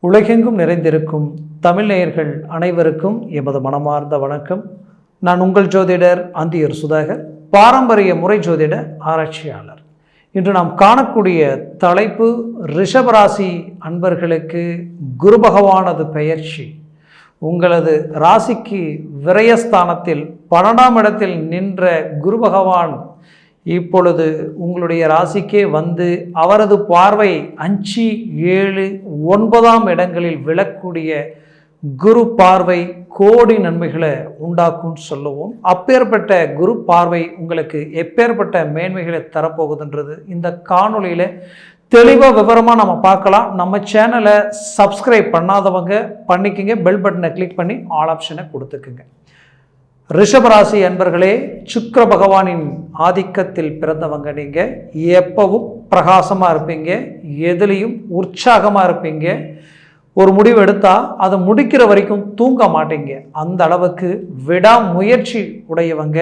உலகெங்கும் நிறைந்திருக்கும் தமிழ் நேயர்கள் அனைவருக்கும் எமது மனமார்ந்த வணக்கம். நான் உங்கள் ஜோதிடர் அந்தியூர் சுதாகர், பாரம்பரிய முறை ஜோதிட ஆராய்ச்சியாளர். இன்று நாம் காணக்கூடிய தலைப்பு ரிஷபராசி அன்பர்களுக்கு குரு பகவானது பெயர்ச்சி உங்களது ராசிக்கு விரயஸ்தானத்தில் 12ஆம் இடத்தில் நின்ற குரு பகவான் இப்பொழுது உங்களுடைய ராசிக்கே வந்து அவரது பார்வை 5, 7, 9ஆம் இடங்களில் விழக்கூடிய குரு பார்வை கோடி நன்மைகளை உண்டாக்கும் சொல்லுவோம். அப்பேற்பட்ட குரு பார்வை உங்களுக்கு எப்பேற்பட்ட மேன்மைகளை தரப்போகுதுன்றது இந்த காணொலியில் தெளிவாக விவரமாக நம்ம பார்க்கலாம். நம்ம சேனலை சப்ஸ்கிரைப் பண்ணாதவங்க பண்ணிக்கங்க, பெல் பட்டனை கிளிக் பண்ணி ஆல் ஆப்ஷனை கொடுத்துக்குங்க. ரிஷபராசி அன்பர்களே, சுக்கிர பகவானின் ஆதிக்கத்தில் பிறந்தவங்க. நீங்கள் எப்பவும் பிரகாசமாக இருப்பீங்க, எதுலேயும் உற்சாகமாக இருப்பீங்க. ஒரு முடிவு எடுத்தால் அதை முடிக்கிற வரைக்கும் தூங்க மாட்டீங்க. அந்த அளவுக்கு விடாமுயற்சி உடையவங்க.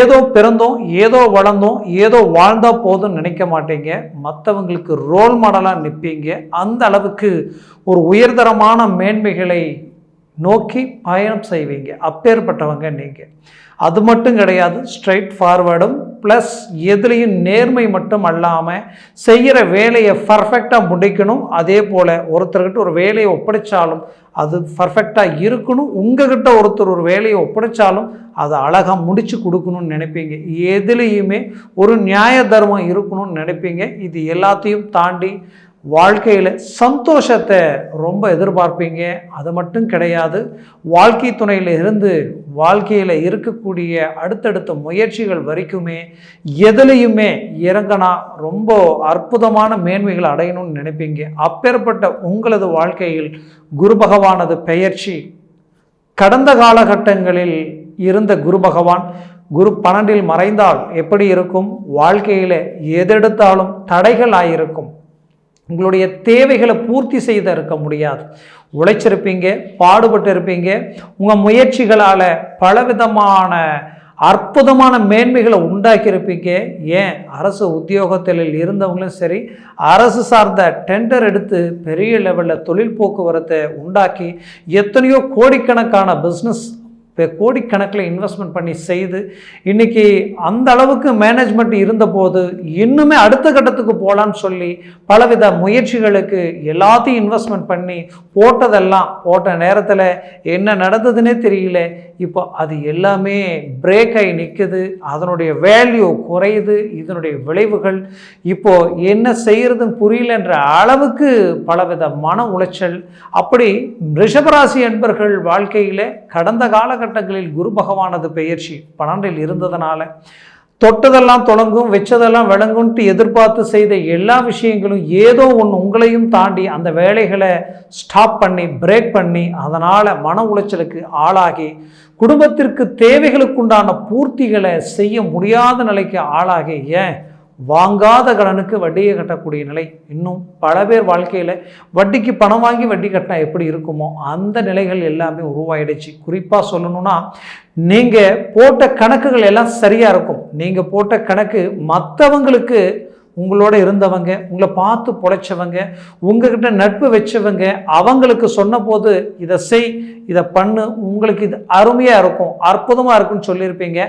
ஏதோ பிறந்தோம், ஏதோ வளர்ந்தோம், ஏதோ வாழ்ந்தால் போதும்னு நினைக்க மாட்டீங்க. மற்றவங்களுக்கு ரோல் மாடலாக நிற்பீங்க. அந்த அளவுக்கு ஒரு உயர்தரமான மேன்மைகளை நோக்கி பயணம் செய்வீங்க. அப்பேற்பட்டவங்க நீங்கள். அது மட்டும் கிடையாது, ஸ்ட்ரைட் ஃபார்வர்டும் ப்ளஸ் எதுலேயும் நேர்மை மட்டும் அல்லாமல் செய்கிற வேலையை பர்ஃபெக்டாக முடிக்கணும். அதே போல் ஒருத்தர்கிட்ட ஒரு வேலையை ஒப்படைச்சாலும் அது பர்ஃபெக்டாக இருக்கணும். உங்ககிட்ட ஒருத்தர் ஒரு வேலையை ஒப்படைச்சாலும் அதை அழகாக முடித்து கொடுக்கணும்னு நினைப்பீங்க. எதுலேயுமே ஒரு நியாய தர்மம் இருக்கணும்னு நினைப்பீங்க. இது எல்லாத்தையும் தாண்டி வாழ்க்கையில் சந்தோஷத்தை ரொம்ப எதிர்பார்ப்பீங்க. அது மட்டும் கிடையாது, வாழ்க்கை துணையில் இருந்து வாழ்க்கையில் இருக்கக்கூடிய அடுத்தடுத்த முயற்சிகள் வரைக்குமே எதுலேயுமே இறங்கினா ரொம்ப அற்புதமான மேன்மைகளை அடையணும்னு நினைப்பீங்க. அப்பேற்பட்ட உங்களது வாழ்க்கையில் குரு பகவானது பெயர்ச்சி கடந்த காலகட்டங்களில் இருந்த குரு பகவான் குரு 12இல் மறைந்தால் எப்படி இருக்கும்? வாழ்க்கையில் எதெடுத்தாலும் தடைகள் ஆகியிருக்கும். உங்களுடைய தேவைகளை பூர்த்தி செய்து இருக்க முடியாது. உழைச்சிருப்பீங்க, பாடுபட்டு இருப்பீங்க. உங்கள் முயற்சிகளால் பலவிதமான அற்புதமான மேன்மைகளை உண்டாக்கியிருப்பீங்க. ஏன் அரசு உத்தியோகத்தில் இருந்தவங்களும் சரி, அரசு சார்ந்த டெண்டர் எடுத்து பெரிய லெவலில் தொழில் போக்குவரத்தை உண்டாக்கி எத்தனையோ கோடிக்கணக்கான பிஸ்னஸ் கோடிக்கணக்கில் இன்வெஸ்ட்மெண்ட் பண்ணி செய்து இன்றைக்கி அந்த அளவுக்கு மேனேஜ்மெண்ட் இருந்தபோது இன்னுமே அடுத்த கட்டத்துக்கு போகலான்னு சொல்லி பலவித முயற்சிகளுக்கு எல்லாத்தையும் இன்வெஸ்ட்மெண்ட் பண்ணி போட்டதெல்லாம் போட்ட நேரத்தில் என்ன நடந்ததுன்னே தெரியல. இப்போ அது எல்லாமே பிரேக் ஆகி நிற்குது. அதனுடைய வேல்யூ குறையுது. இதனுடைய விளைவுகள் இப்போது என்ன செய்கிறதுன்னு புரியலன்ற அளவுக்கு பலவித மன உளைச்சல். அப்படி ரிஷபராசி என்பர்கள் வாழ்க்கையில் கடந்த காலகட்டங்களில் குரு பகவானது பெயர்ச்சி 12இல் இருந்ததுனால தொட்டதெல்லாம் தொடங்கும், வச்சதெல்லாம் விளங்கும்ட்டு எதிர்பார்த்து செய்த எல்லா விஷயங்களும் ஏதோ ஒன்று உங்களையும் தாண்டி அந்த வேலைகளை ஸ்டாப் பண்ணி பிரேக் பண்ணி அதனால் மன உளைச்சலுக்கு ஆளாகி குடும்பத்திற்கு தேவைகளுக்குண்டான பூர்த்திகளை செய்ய முடியாத நிலைக்கு ஆளாகி ஏன் வாங்காத கடனுக்கு வட்டியை கட்டக்கூடிய நிலை. இன்னும் பல பேர் வாழ்க்கையில் வட்டிக்கு பணம் வாங்கி வட்டி கட்டினா எப்படி இருக்குமோ அந்த நிலைகள் எல்லாமே உருவாயிடுச்சு. குறிப்பாக சொல்லணும்னா, நீங்கள் போட்ட கணக்குகள் எல்லாம் சரியாக இருக்கும். நீங்கள் போட்ட கணக்கு மற்றவங்களுக்கு, உங்களோட இருந்தவங்க, உங்களை பார்த்து பொழைச்சவங்க, உங்ககிட்ட நட்பு வச்சவங்க, அவங்களுக்கு சொன்ன போது இதை செய், இதை பண்ணு, உங்களுக்கு இது அருமையாக இருக்கும், அற்புதமாக இருக்கும்னு சொல்லியிருப்பீங்க.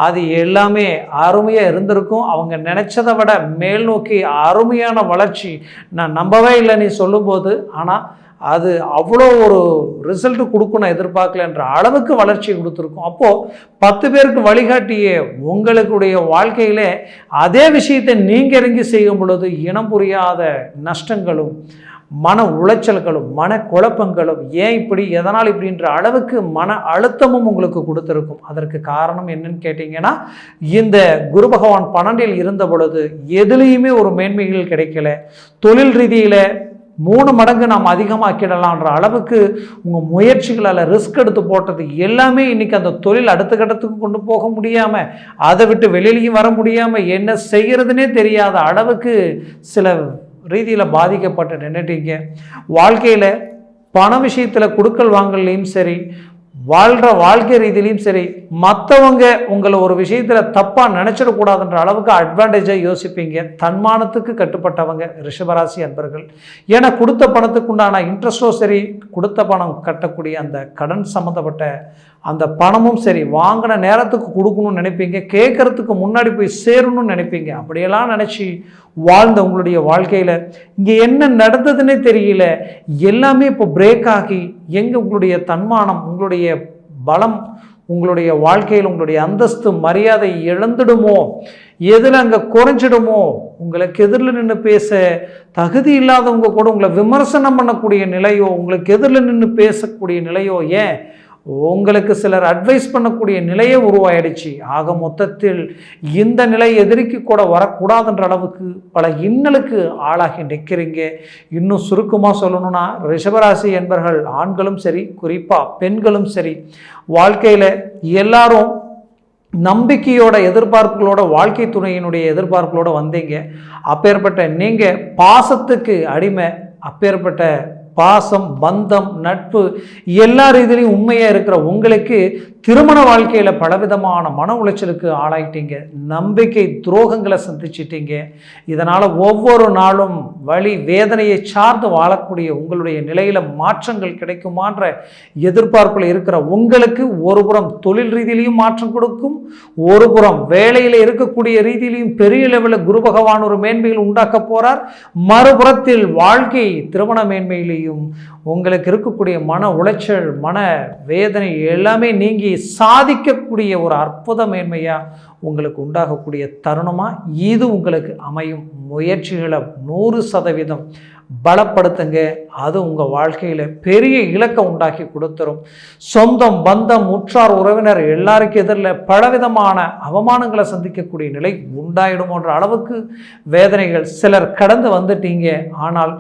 அது எல்லாமே அருமையாக இருந்திருக்கும். அவங்க நினச்சதை விட மேல் நோக்கி அருமையான வளர்ச்சி நான் நம்பவே இல்லை நீ சொல்லும்போது. ஆனால் அது அவ்வளோ ஒரு ரிசல்ட்டு கொடுக்கணும் எதிர்பார்க்கலன்ற அளவுக்கு வளர்ச்சி கொடுத்துருக்கும். அப்போது 10 பேருக்கு வழிகாட்டியே உங்களுடைய வாழ்க்கையில் அதே விஷயத்தை நீங்கள் இறங்கி செய்யும் பொழுது இனம் புரியாத நஷ்டங்களும் மன உளைச்சல்களும் மன குழப்பங்களும் ஏன் இப்படி எதனால் இப்படின்ற அளவுக்கு மன அழுத்தமும் உங்களுக்கு கொடுத்துருக்கும். அதற்கு காரணம் என்னன்னு கேட்டிங்கன்னா, இந்த குரு பகவான் 12இல் இருந்த பொழுது எதுலேயுமே ஒரு மேன்மைகள் கிடைக்கல. தொழில் ரீதியில் 3 மடங்கு நாம் அதிகமாக்கிடலான்ற அளவுக்கு உங்கள் முயற்சிகளால் ரிஸ்க் எடுத்து போட்டது எல்லாமே இன்றைக்கி அந்த தொழில் அடுத்த கட்டத்துக்கு கொண்டு போக முடியாமல், அதை விட்டு வெளியிலையும் வர முடியாமல், என்ன செய்கிறதுனே தெரியாத அளவுக்கு சில ரீதியில் பாதிக்கப்பட்டு நின்றுட்டீங்க. வாழ்க்கையில் பண விஷயத்தில் கொடுக்கல் வாங்கலையும் சரி, வாழ்கிற வாழ்க்கை ரீதியிலையும் சரி, மற்றவங்க உங்களை ஒரு விஷயத்தில் தப்பாக நினச்சிடக்கூடாதுன்ற அளவுக்கு அட்வான்டேஜாக யோசிப்பீங்க. தன்மானத்துக்கு கட்டுப்பட்டவங்க ரிஷபராசி அன்பர்கள். ஏன்னா கொடுத்த பணத்துக்கு உண்டான இன்ட்ரெஸ்டோ சரி, கொடுத்த பணம் கட்டக்கூடிய அந்த கடன் சம்மந்தப்பட்ட அந்த பணமும் சரி, வாங்கின நேரத்துக்கு கொடுக்கணும்னு நினைப்பீங்க, கேட்கறதுக்கு முன்னாடி போய் சேரணும்னு நினைப்பீங்க. அப்படியெல்லாம் நினச்சி வாழ்ந்த உங்களுடைய வாழ்க்கையில் இங்கே என்ன நடந்ததுன்னே தெரியல. எல்லாமே இப்போ பிரேக் ஆகி எங்கே உங்களுடைய தன்மானம், உங்களுடைய பலம், உங்களுடைய வாழ்க்கையில் உங்களுடைய அந்தஸ்து மரியாதை இழந்துடுமோ, எதில் அங்கே குறைஞ்சிடுமோ, உங்களுக்கு எதிரில் நின்று பேச தகுதி இல்லாதவங்க கூட உங்களை விமர்சனம் பண்ணக்கூடிய நிலையோ, உங்களுக்கு எதிரில் நின்று பேசக்கூடிய நிலையோ, ஏன் உங்களுக்கு சிலர் அட்வைஸ் பண்ணக்கூடிய நிலையே உருவாயிடுச்சு. ஆக மொத்தத்தில் இந்த நிலை எதிரிக்கு கூட வரக்கூடாதுன்ற அளவுக்கு பல இன்னலுக்கு ஆளாகி நிற்கிறீங்க. இன்னும் சுருக்கமாக சொல்லணும்னா, ரிஷபராசி என்பர்கள் ஆண்களும் சரி, குறிப்பாக பெண்களும் சரி, வாழ்க்கையில் எல்லாரும் நம்பிக்கையோட எதிர்பார்ப்புகளோட, வாழ்க்கை துணையினுடைய எதிர்பார்ப்புகளோட வந்தீங்க. அப்பேற்பட்ட நீங்கள் பாசத்துக்கு அடிமை. அப்பேற்பட்ட பாசம், பந்தம், நட்பு எல்லா ரீதியிலையும் உண்மையாக இருக்கிற உங்களுக்கு திருமண வாழ்க்கையில் பலவிதமான மன உளைச்சலுக்கு ஆளாயிட்டீங்க. நம்பிக்கை துரோகங்களை சந்திச்சிட்டீங்க. இதனால் ஒவ்வொரு நாளும் வலி வேதனையை சார்ந்து வாழக்கூடிய உங்களுடைய நிலையில் மாற்றங்கள் கிடைக்குமான்ற எதிர்பார்ப்பில் இருக்கிற உங்களுக்கு ஒரு புறம் தொழில் ரீதியிலையும் மாற்றம் கொடுக்கும், ஒரு புறம் வேலையில் இருக்கக்கூடிய ரீதியிலையும் பெரிய லெவலில் குரு பகவான் ஒரு மேன்மையில் உண்டாக்க போகிறார். மறுபுறத்தில் வாழ்க்கை திருமண மேன்மையிலேயும் உங்களுக்கு இருக்கக்கூடிய மன உளைச்சல், மன வேதனை எல்லாமே நீங்கி சாதிக்கக்கூடிய ஒரு அற்புத மேன்மையா உங்களுக்கு உண்டாகக்கூடிய தருணமா இது உங்களுக்கு அமையும். முயற்சிகளை 100% பலப்படுத்துங்க. அது உங்கள் வாழ்க்கையில் பெரிய இலக்கை உண்டாக்கி கொடுத்துரும். சொந்தம், பந்தம், உற்றார், உறவினர் எல்லாருக்கும் எதிரில் பலவிதமான அவமானங்களை சந்திக்கக்கூடிய நிலை உண்டாயிடுமோன்ற அளவுக்கு வேதனைகள் சிலர் கடந்து வந்துட்டீங்க. ஆனால்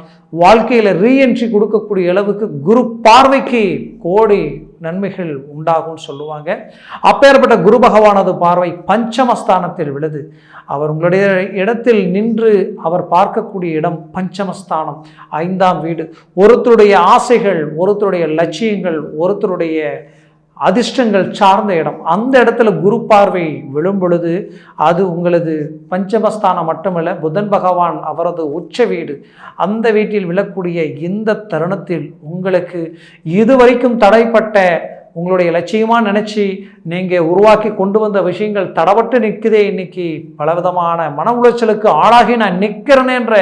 வாழ்க்கையில் ரீஎன்ட்ரி கொடுக்கக்கூடிய அளவுக்கு குரு பார்வைக்கு கோடி நன்மைகள் உண்டாகும் சொல்லுவாங்க. அப்பேற்பட்ட குரு பகவானது பார்வை பஞ்சமஸ்தானத்தில் விழுது. அவர் உங்களுடைய இடத்தில் நின்று அவர் பார்க்கக்கூடிய இடம் பஞ்சமஸ்தானம், 5ஆம் வீடு. ஒருத்தருடைய ஆசைகள், ஒருத்தருடைய லட்சியங்கள், ஒருத்தருடைய அதிர்ஷ்டங்கள் சார்ந்த இடம். அந்த இடத்துல குரு பார்வை விழும் பொழுது அது உங்களது பஞ்சமஸ்தானம் மட்டுமல்ல, புதன் பகவான் அவரது உச்ச வீடு, அந்த வீட்டில் விழக்கூடிய இந்த தருணத்தில் உங்களுக்கு இதுவரைக்கும் தடைப்பட்ட உங்களுடைய லட்சியமாக நினச்சி நீங்கள் உருவாக்கி கொண்டு வந்த விஷயங்கள் தடப்பட்டு நிற்குதே. இன்னைக்கு பலவிதமான மன உளைச்சலுக்கு ஆளாகி நான் நிற்கிறேன்ற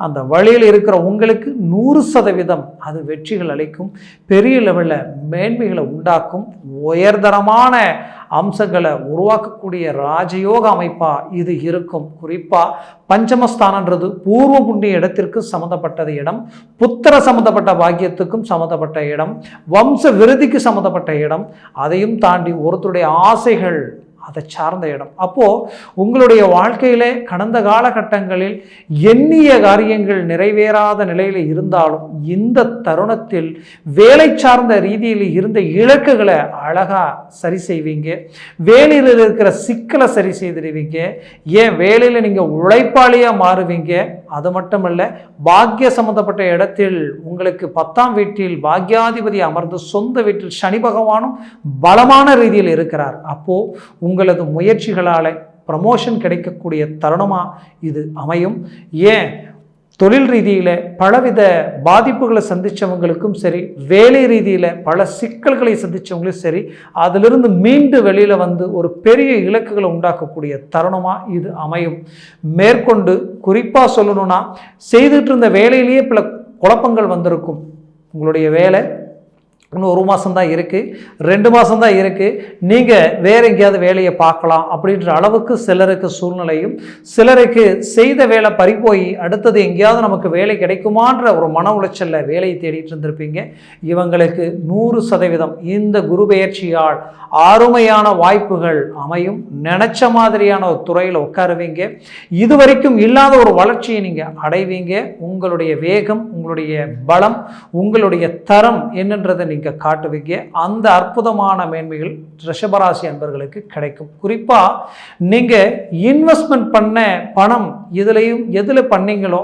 அந்த வழியில் இருக்கிற உங்களுக்கு 100% அது வெற்றிகள் அளிக்கும், பெரிய லெவலில் மேன்மைகளை உண்டாக்கும், உயர்தரமான அம்சங்களை உருவாக்கக்கூடிய ராஜயோக அமைப்பாக இது இருக்கும். குறிப்பாக பஞ்சமஸ்தானன்றது பூர்வ புண்ணிய இடத்திற்கு சம்மந்தப்பட்டது இடம், புத்திர சம்மந்தப்பட்ட பாக்கியத்துக்கும் சம்மந்தப்பட்ட இடம், வம்ச விருதிக்கு சம்மந்தப்பட்ட இடம், அதையும் தாண்டி ஒருத்தருடைய ஆசைகள் அதை சார்ந்த இடம். அப்போது உங்களுடைய வாழ்க்கையிலே கடந்த காலகட்டங்களில் எண்ணிய காரியங்கள் நிறைவேறாத நிலையில் இருந்தாலும் இந்த தருணத்தில் வேலை சார்ந்த ரீதியில் இருந்த இலக்குகளை அழகாக சரி செய்வீங்க. வேலையில் இருக்கிற சிக்கலை சரி செய்திருவீங்க. ஏன் வேலையில் நீங்கள் உழைப்பாளியாக மாறுவீங்க. அது மட்டுமல்ல, பாக்கிய சம்பந்தப்பட்ட இடத்தில் உங்களுக்கு 10ஆம் வீட்டில் பாக்யாதிபதி அமர்ந்து சொந்த வீட்டில் சனி பகவானும் பலமான ரீதியில் இருக்கிறார். அப்போது உங்களது முயற்சிகளால் ப்ரமோஷன் கிடைக்கக்கூடிய தருணமாக இது அமையும். ஏன் தொழில் ரீதியில் பலவித பாதிப்புகளை சந்தித்தவங்களுக்கும் சரி, வேலை ரீதியில் பல சிக்கல்களை சந்தித்தவங்களும் சரி, அதிலிருந்து மீண்டு வெளியில் வந்து ஒரு பெரிய இலக்குகளை உண்டாக்கக்கூடிய தருணமாக இது அமையும். மேற்கொண்டு குறிப்பாக சொல்லணும்னா, செய்துட்டு இருந்த வேலையிலேயே பல குழப்பங்கள் வந்திருக்கும். உங்களுடைய வேலை இன்னும் 1 மாதம் தான் இருக்குது, 2 மாதம் தான் இருக்குது, நீங்கள் வேறு எங்கேயாவது வேலையை பார்க்கலாம் அப்படின்ற அளவுக்கு சிலருக்கு சூழ்நிலையும், சிலருக்கு செய்த வேலை பறிப்போய் அடுத்தது எங்கேயாவது நமக்கு வேலை கிடைக்குமான்ற ஒரு மன உளைச்சலில் வேலையை தேடிட்டு இருந்திருப்பீங்க. இவங்களுக்கு 100% இந்த குரு பெயர்ச்சியால் அருமையான வாய்ப்புகள் அமையும். நினச்ச மாதிரியான ஒரு துறையில் உட்காருவீங்க. இதுவரைக்கும் இல்லாத ஒரு வளர்ச்சியை நீங்கள் அடைவீங்க. உங்களுடைய வேகம், உங்களுடைய பலம், உங்களுடைய தரம் என்னன்றதை நீங்கள் காட்டுவீங்க. அந்த அற்புதமான மேன்மைகள் ரிஷபராசி அன்பர்களுக்கு கிடைக்கும். குறிப்பாக நீங்கள் இன்வெஸ்ட்மெண்ட் பண்ண பணம் எதில் பண்ணீங்களோ,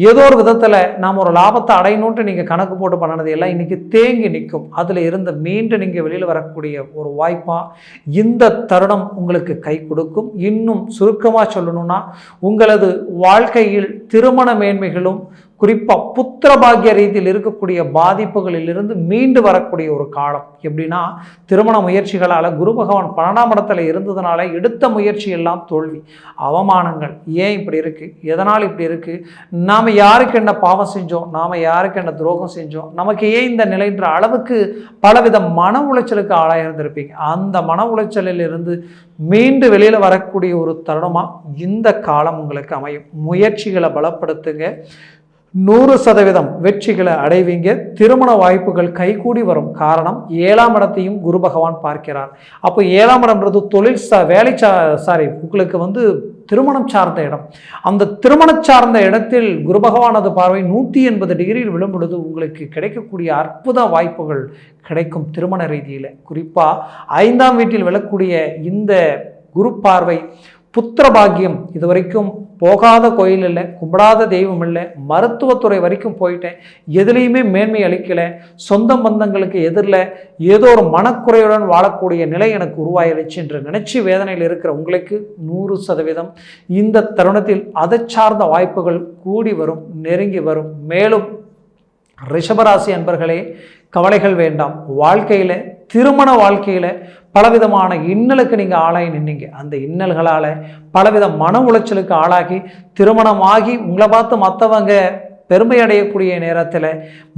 ஏதோ ஒரு விதத்தில் நாம் ஒரு லாபத்தை அடையணுன்ட்டு நீங்கள் கணக்கு போட்டு பண்ணினது எல்லாம் இன்றைக்கி தேங்கி நிற்கும். அதில் இருந்து மீண்டும் நீங்கள் வெளியில் வரக்கூடிய ஒரு வாய்ப்பாக இந்த தருணம் உங்களுக்கு கை கொடுக்கும். இன்னும் சுருக்கமாக சொல்லணும்னா, உங்களது வாழ்க்கையில் திருமண மேன்மைகளும் குறிப்பாக புத்திர பாக்கிய ரீதியில் இருக்கக்கூடிய பாதிப்புகளிலிருந்து மீண்டு வரக்கூடிய ஒரு காலம். எப்படின்னா, திருமண முயற்சிகளால் குரு பகவான் 12ஆம் இடத்துல இருந்ததுனால எடுத்த முயற்சி எல்லாம் தோல்வி, அவமானங்கள். ஏன் இப்படி இருக்குது, எதனால் இப்படி இருக்குது, நாம் யாருக்கு என்ன பாவம் செஞ்சோம், நாம் யாருக்கு என்ன துரோகம் செஞ்சோம், நமக்கு ஏன் இந்த நிலைன்ற அளவுக்கு பலவித மன உளைச்சலுக்கு ஆளாயிருந்திருப்பீங்க. அந்த மன உளைச்சலில் இருந்து மீண்டு வெளியில் வரக்கூடிய ஒரு தருணமாக இந்த காலம் உங்களுக்கு அமையும். முயற்சிகளை பலப்படுத்துங்க. 100% வெற்றிகளை அடைவீங்க. திருமண வாய்ப்புகள் கைகூடி வரும். காரணம், 7ஆம் இடத்தையும் குரு பகவான் பார்க்கிறார். அப்போ 7ஆம் இடம்ன்றது தொழில் வேலை உங்களுக்கு திருமணம் சார்ந்த இடம். அந்த திருமணம் சார்ந்த இடத்தில் குரு பகவானது பார்வை 180 டிகிரியில் விழும் பொழுது உங்களுக்கு கிடைக்கக்கூடிய அற்புத வாய்ப்புகள் கிடைக்கும். திருமண ரீதியில் குறிப்பாக 5ஆம் வீட்டில் விழக்கூடிய இந்த குரு பார்வை புத்திர பாக்கியம். இது வரைக்கும் போகாத கோயில் இல்லை, கும்பிடாத தெய்வம் இல்லை, மருத்துவத்துறை வரைக்கும் போயிட்டேன், எதுலேயுமே மேன்மை அளிக்கலை, சொந்த பந்தங்களுக்கு எதிரில் ஏதோ ஒரு மனக்குறையுடன் வாழக்கூடிய நிலை எனக்கு உருவாயிருச்சு என்று நினைச்சு வேதனையில் இருக்கிற உங்களுக்கு 100% இந்த தருணத்தில் அதை சார்ந்த வாய்ப்புகள் கூடி வரும், நெருங்கி வரும். மேலும் ரிஷபராசி அன்பர்களே, கவலைகள் வேண்டாம். வாழ்க்கையில், திருமண வாழ்க்கையில் பலவிதமான இன்னலுக்கு நீங்கள் ஆளாகி நின்னீங்க. அந்த இன்னல்களால் பலவித மன உளைச்சலுக்கு ஆளாகி திருமணமாகி உங்களை பார்த்து மற்றவங்க பெருமை அடையக்கூடிய நேரத்தில்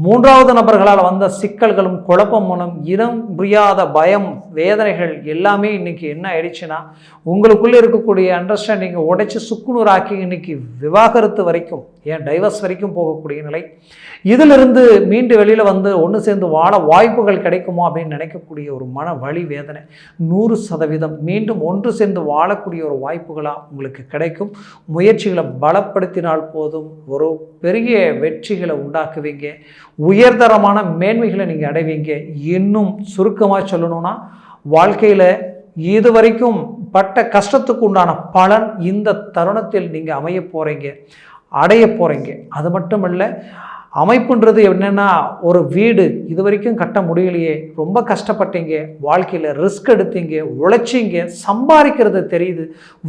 3வது நபர்களால் வந்த சிக்கல்களும் குழப்பமும் இனம் புரியாத பயம் வேதனைகள் எல்லாமே இன்றைக்கி என்ன ஆயிடுச்சுன்னா, உங்களுக்குள்ளே இருக்கக்கூடிய அண்டர்ஸ்டாண்டிங்கை உடைச்சி சுக்குநூறாக்கி இன்றைக்கி விவாகரத்து வரைக்கும், ஏன் டைவர்ஸ் வரைக்கும் போகக்கூடிய நிலை. இதிலிருந்து மீண்டு வெளியில் ஒன்று சேர்ந்து வாழ வாய்ப்புகள் கிடைக்குமோ அப்படின்னு நினைக்கக்கூடிய ஒரு மன வலி வேதனை 100% மீண்டும் ஒன்று சேர்ந்து வாழக்கூடிய ஒரு வாய்ப்புகளாக உங்களுக்கு கிடைக்கும். முயற்சிகளை பலப்படுத்தினால் போதும், ஒரு பெரிய வெற்றிகளை உண்டாக்குவீங்க. உயர்தரமான மேன்மைகளை நீங்கள் அடைவீங்க. இன்னும் சுருக்கமாக சொல்லணும்னா, வாழ்க்கையில் இதுவரைக்கும் பட்ட கஷ்டத்துக்கு உண்டான பலன் இந்த தருணத்தில் நீங்கள் அமைய போகிறீங்க, அடைய போகிறீங்க. அது மட்டும் இல்லை, அமைப்புன்றது என்னென்னா, ஒரு வீடு இது வரைக்கும் கட்ட முடியலையே, ரொம்ப கஷ்டப்பட்டீங்க, வாழ்க்கையில் ரிஸ்க் எடுத்தீங்க, உழைச்சிங்க, சம்பாதிக்கிறது தெரியுது,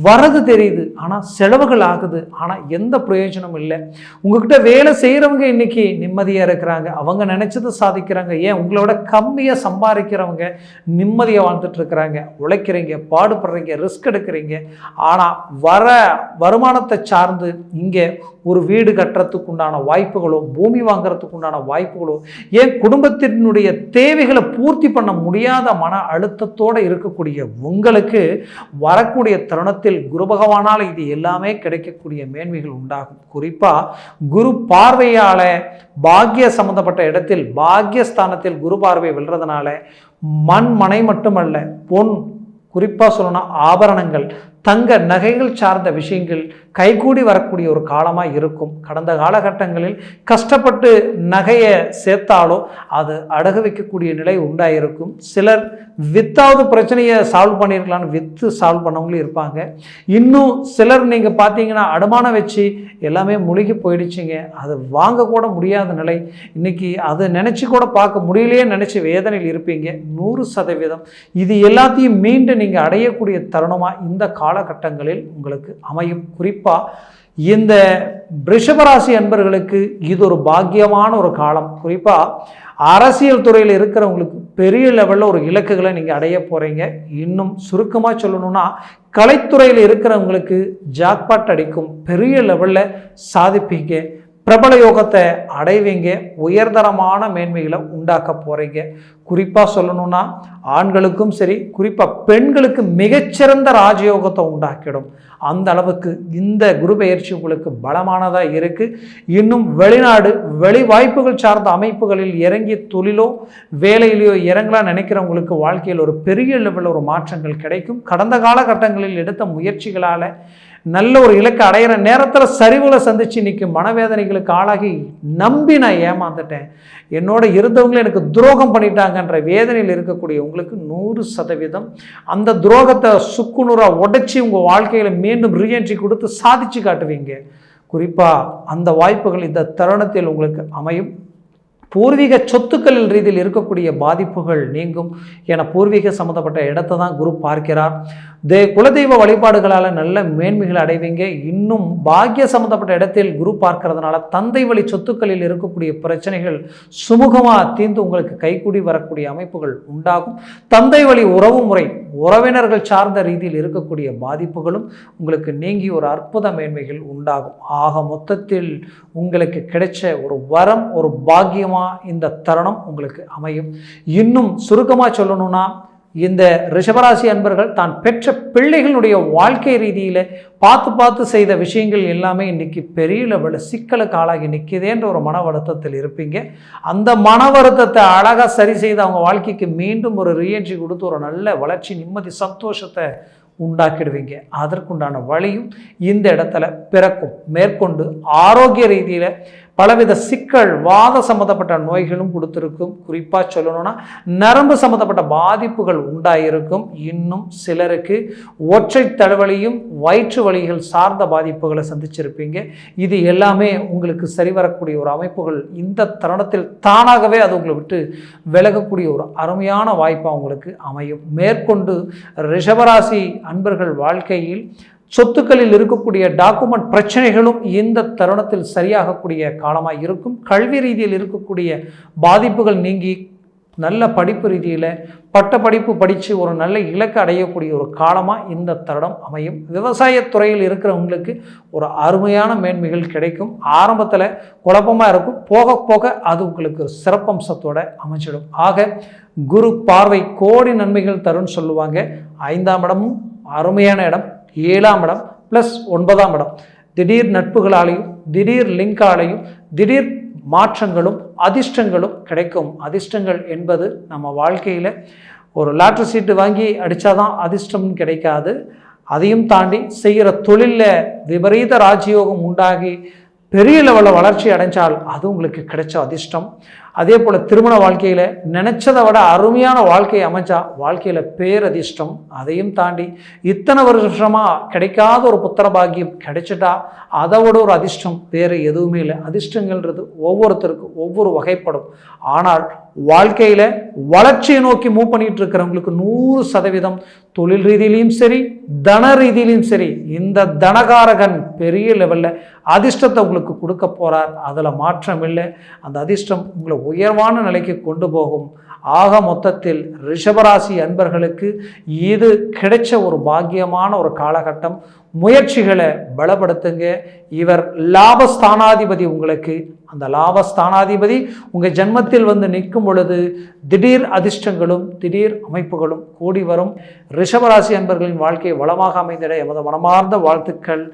வரது தெரியுது, ஆனால் செலவுகள் ஆகுது, ஆனால் எந்த பிரயோஜனமும் இல்லை. உங்ககிட்ட வேலை செய்கிறவங்க இன்றைக்கி நிம்மதியாக இருக்கிறாங்க, அவங்க நினச்சது சாதிக்கிறாங்க. ஏன் உங்களோட கம்மியாக சம்பாதிக்கிறவங்க நிம்மதியாக வாழ்ந்துட்டுருக்குறாங்க. உழைக்கிறீங்க, பாடுபடுறீங்க, ரிஸ்க் எடுக்கிறீங்க, ஆனால் வருமானத்தை சார்ந்து இங்கே ஒரு வீடு கட்டுறதுக்கு உண்டான வாய்ப்புகளோ, பூமி வாங்குறதுக்கு உண்டான வாய்ப்புகளோ, ஏன் குடும்பத்தினுடைய தேவைகளை பூர்த்தி பண்ண முடியாத மன அழுத்தத்தோடு இருக்கக்கூடிய உங்களுக்கு வரக்கூடிய தருணத்தில் குரு பகவானால் இது எல்லாமே கிடைக்கக்கூடிய மேன்மைகள் உண்டாகும். குறிப்பாக குரு பார்வையால் பாக்கிய சம்பந்தப்பட்ட இடத்தில் பாக்கியஸ்தானத்தில் குரு பார்வை விழுறதுனால மனை மட்டுமல்ல, பொன், குறிப்பாக சொல்லணும்னா ஆபரணங்கள், தங்க நகைகள் சார்ந்த விஷயங்கள் கைகூடி வரக்கூடிய ஒரு காலமாக இருக்கும். கடந்த காலகட்டங்களில் கஷ்டப்பட்டு நகையை சேர்த்தாலோ அது அடகு வைக்கக்கூடிய நிலை உண்டாயிருக்கும். சிலர் வித்தாவது பிரச்சனையை சால்வ் பண்ணியிருக்கலான்னு விற்று சால்வ் பண்ணவங்களும் இருப்பாங்க. இன்னும் சிலர் நீங்கள் பார்த்தீங்கன்னா அடமானம் வச்சு எல்லாமே முழுகி போயிடுச்சிங்க, அது வாங்கக்கூட முடியாத நிலை. இன்றைக்கி அதை நினச்சி கூட பார்க்க முடியலையே நினச்சி வேதனையில் இருப்பீங்க. 100% இது எல்லாத்தையும் மீண்டும் நீங்கள் அடையக்கூடிய தருணமாக இந்த காலகட்டங்களில் உங்களுக்கு அமையும். குறிப்பாக இந்த ரிஷபராசி அன்பர்களுக்கு இது ஒரு பாக்கியமான ஒரு காலம். குறிப்பாக அரசியல் துறையில் இருக்கிறவங்களுக்கு பெரிய லெவலில் ஒரு இலக்குகளை நீங்கள் அடைய போகிறீங்க. இன்னும் சுருக்கமாக சொல்லணும்னா, கலைத்துறையில் இருக்கிறவங்களுக்கு ஜாக்பாட் அடிக்கும், பெரிய லெவலில் சாதிப்பீங்க, பிரபல யோகத்தை அடைவீங்க, உயர்தரமான மேன்மைகளை உண்டாக்க போகிறீங்க. குறிப்பாக சொல்லணும்னா, ஆண்களுக்கும் சரி, குறிப்பாக பெண்களுக்கு மிகச்சிறந்த ராஜயோகத்தை உண்டாக்கிடும். அந்த அளவுக்கு இந்த குரு பெயர்ச்சி உங்களுக்கு பலமானதாக இருக்குது. இன்னும் வெளிநாடு, வெளி வாய்ப்புகள் சார்ந்த அமைப்புகளில் இறங்கி தொழிலோ வேலையிலையோ இறங்கலாம் நினைக்கிறவங்களுக்கு வாழ்க்கையில் ஒரு பெரிய லெவலில் ஒரு மாற்றங்கள் கிடைக்கும். கடந்த காலகட்டங்களில் எடுத்த முயற்சிகளால் நல்ல ஒரு இலக்கை அடையிற நேரத்தில் சரிவுகளை சந்திச்சு இன்றைக்கி மனவேதனைகளுக்கு ஆளாகி நம்பி நான் ஏமாந்துட்டேன், என்னோட இருந்தவங்களே எனக்கு துரோகம் பண்ணிட்டாங்கன்ற வேதனையில் இருக்கக்கூடிய உங்களுக்கு 100% அந்த துரோகத்தை சுக்குநூறாக உடைச்சி உங்கள் வாழ்க்கையில் மீண்டும் ரீஎன்ட்ரி கொடுத்து சாதிச்சு காட்டுவீங்க. குறிப்பாக அந்த வாய்ப்புகள் இந்த தருணத்தில் உங்களுக்கு அமையும். பூர்வீக சொத்துக்களில் ரீதியில் இருக்கக்கூடிய பாதிப்புகள் நீங்கும். என பூர்வீக சம்மந்தப்பட்ட இடத்தை தான் குரு பார்க்கிறார். குலதெய்வ வழிபாடுகளால் நல்ல மேன்மைகள் அடைவீங்க. இன்னும் பாக்கிய சம்மந்தப்பட்ட இடத்தில் குரு பார்க்கறதுனால தந்தை வழி சொத்துக்களில் இருக்கக்கூடிய பிரச்சனைகள் சுமூகமாக தீர்ந்து உங்களுக்கு கைகூடி வரக்கூடிய அமைப்புகள் உண்டாகும். தந்தை வழி உறவு முறை உறவினர்கள் சார்ந்த ரீதியில் இருக்கக்கூடிய பாதிப்புகளும் உங்களுக்கு நீங்கி ஒரு அற்புத மேன்மைகள் உண்டாகும். ஆக மொத்தத்தில் உங்களுக்கு கிடைச்ச ஒரு வரம், ஒரு பாக்கியமாக இந்த தருணம் உங்களுக்கு அமையும். இன்னும் சுருக்கமாக சொல்லணும்னா, இந்த ரிஷபராசி அன்பர்கள் தான் பெற்ற பிள்ளைகளுடைய வாழ்க்கை ரீதியில் பார்த்து செய்த விஷயங்கள் எல்லாமே இன்னைக்கு பெரிய லெவலில் சிக்கலுக்கு ஆளாகி நிற்கிதேன்ற ஒரு மன வருத்தத்தில் இருப்பீங்க. அந்த மன வருத்தத்தை அழகாக சரி செய்து அவங்க வாழ்க்கைக்கு மீண்டும் ஒரு ரீஎன்ட்ரி கொடுத்து ஒரு நல்ல வளர்ச்சி, நிம்மதி, சந்தோஷத்தை உண்டாக்கிடுவீங்க. அதற்குண்டான வழியும் இந்த இடத்துல பிறக்கும். மேற்கொண்டு ஆரோக்கிய ரீதியில் பலவித சிக்கல், வாத சம்மந்தப்பட்ட நோய்களும் கொடுத்துருக்கும். குறிப்பாக சொல்லணும்னா நரம்பு சம்மந்தப்பட்ட பாதிப்புகள் உண்டாயிருக்கும். இன்னும் சிலருக்கு ஒற்றை தலைவலியும் வயிற்று வலிகள் சார்ந்த பாதிப்புகளை சந்திச்சிருப்பீங்க. இது எல்லாமே உங்களுக்கு சரிவரக்கூடிய ஒரு அமைப்புகள் இந்த தருணத்தில் தானாகவே அது உங்களை விட்டு விலகக்கூடிய ஒரு அருமையான வாய்ப்பாக உங்களுக்கு அமையும். மேற்கொண்டு ரிஷபராசி அன்பர்கள் வாழ்க்கையில் சொத்துக்களில் இருக்கக்கூடிய டாக்குமெண்ட் பிரச்சனைகளும் இந்த தருணத்தில் சரியாகக்கூடிய காலமாக இருக்கும். கல்வி ரீதியில் இருக்கக்கூடிய பாதிப்புகள் நீங்கி நல்ல படிப்பு ரீதியில் பட்ட படிப்பு படித்து ஒரு நல்ல இலக்கு அடையக்கூடிய ஒரு காலமாக இந்த தருணம் அமையும். விவசாயத்துறையில் இருக்கிறவங்களுக்கு ஒரு அருமையான மேன்மைகள் கிடைக்கும். ஆரம்பத்தில் குழப்பமாக இருக்கும், போக போக அது உங்களுக்கு சிறப்பம்சத்தோட அமைச்சிடும். ஆக குரு பார்வை கோடி நன்மைகள் தரும்னு சொல்லுவாங்க. 5ஆம் இடமும் அருமையான இடம், 7ஆம் இடம் ப்ளஸ் 9ஆம் இடம். திடீர் நட்புகளாலையும் திடீர் லிங்காலையும் திடீர் மாற்றங்களும் அதிர்ஷ்டங்களும் கிடைக்கும். அதிர்ஷ்டங்கள் என்பது நம்ம வாழ்க்கையில் ஒரு லாட்ரி சீட்டு வாங்கி அடித்தாதான் அதிர்ஷ்டம்னு கிடைக்காது. அதையும் தாண்டி செய்கிற தொழிலில் விபரீத ராஜயோகம் உண்டாகி பெரிய லெவலில் வளர்ச்சி அடைஞ்சால் அது உங்களுக்கு கிடைச்ச அதிர்ஷ்டம். அதே போல் திருமண வாழ்க்கையில் நினச்சதை விட அருமையான வாழ்க்கையை அமைச்சா வாழ்க்கையில் பேரதிர்ஷ்டம். அதையும் தாண்டி இத்தனை வருஷமாக கிடைக்காத ஒரு புத்திர பாக்கியம் கிடைச்சிட்டா அதை விட ஒரு அதிர்ஷ்டம் வேறு எதுவுமே இல்லை. அதிர்ஷ்டங்கள்ன்றது ஒவ்வொருத்தருக்கும் ஒவ்வொரு வகைப்படும். ஆனால் வாழ்க்கையில் வளர்ச்சியை நோக்கி மூவ் பண்ணிட்டு இருக்கிறவங்களுக்கு 100% தொழில் ரீதியிலையும் சரி, தன ரீதியிலையும் சரி, இந்த தனகாரகன் பெரிய லெவலில் அதிர்ஷ்டத்தை உங்களுக்கு கொடுக்க போகிறார். அதில் மாற்றம் இல்லை. அந்த அதிர்ஷ்டம் உங்களை உயர்வான நிலைக்கு கொண்டு போகும். ஆக மொத்தத்தில் ரிஷபராசி அன்பர்களுக்கு இது கிடைச்ச ஒரு பாக்கியமான ஒரு காலகட்டம். முயற்சிகளை பலப்படுத்துங்க. இவர் லாபஸ்தானாதிபதி. உங்களுக்கு அந்த லாபஸ்தானாதிபதி உங்கள் ஜன்மத்தில் வந்து நிற்கும் பொழுது திடீர் அதிர்ஷ்டங்களும் திடீர் அமைப்புகளும் கூடி வரும். ரிஷபராசி அன்பர்களின் வாழ்க்கை வளமாக அமைந்திட எமது மனமார்ந்த வாழ்த்துக்கள்.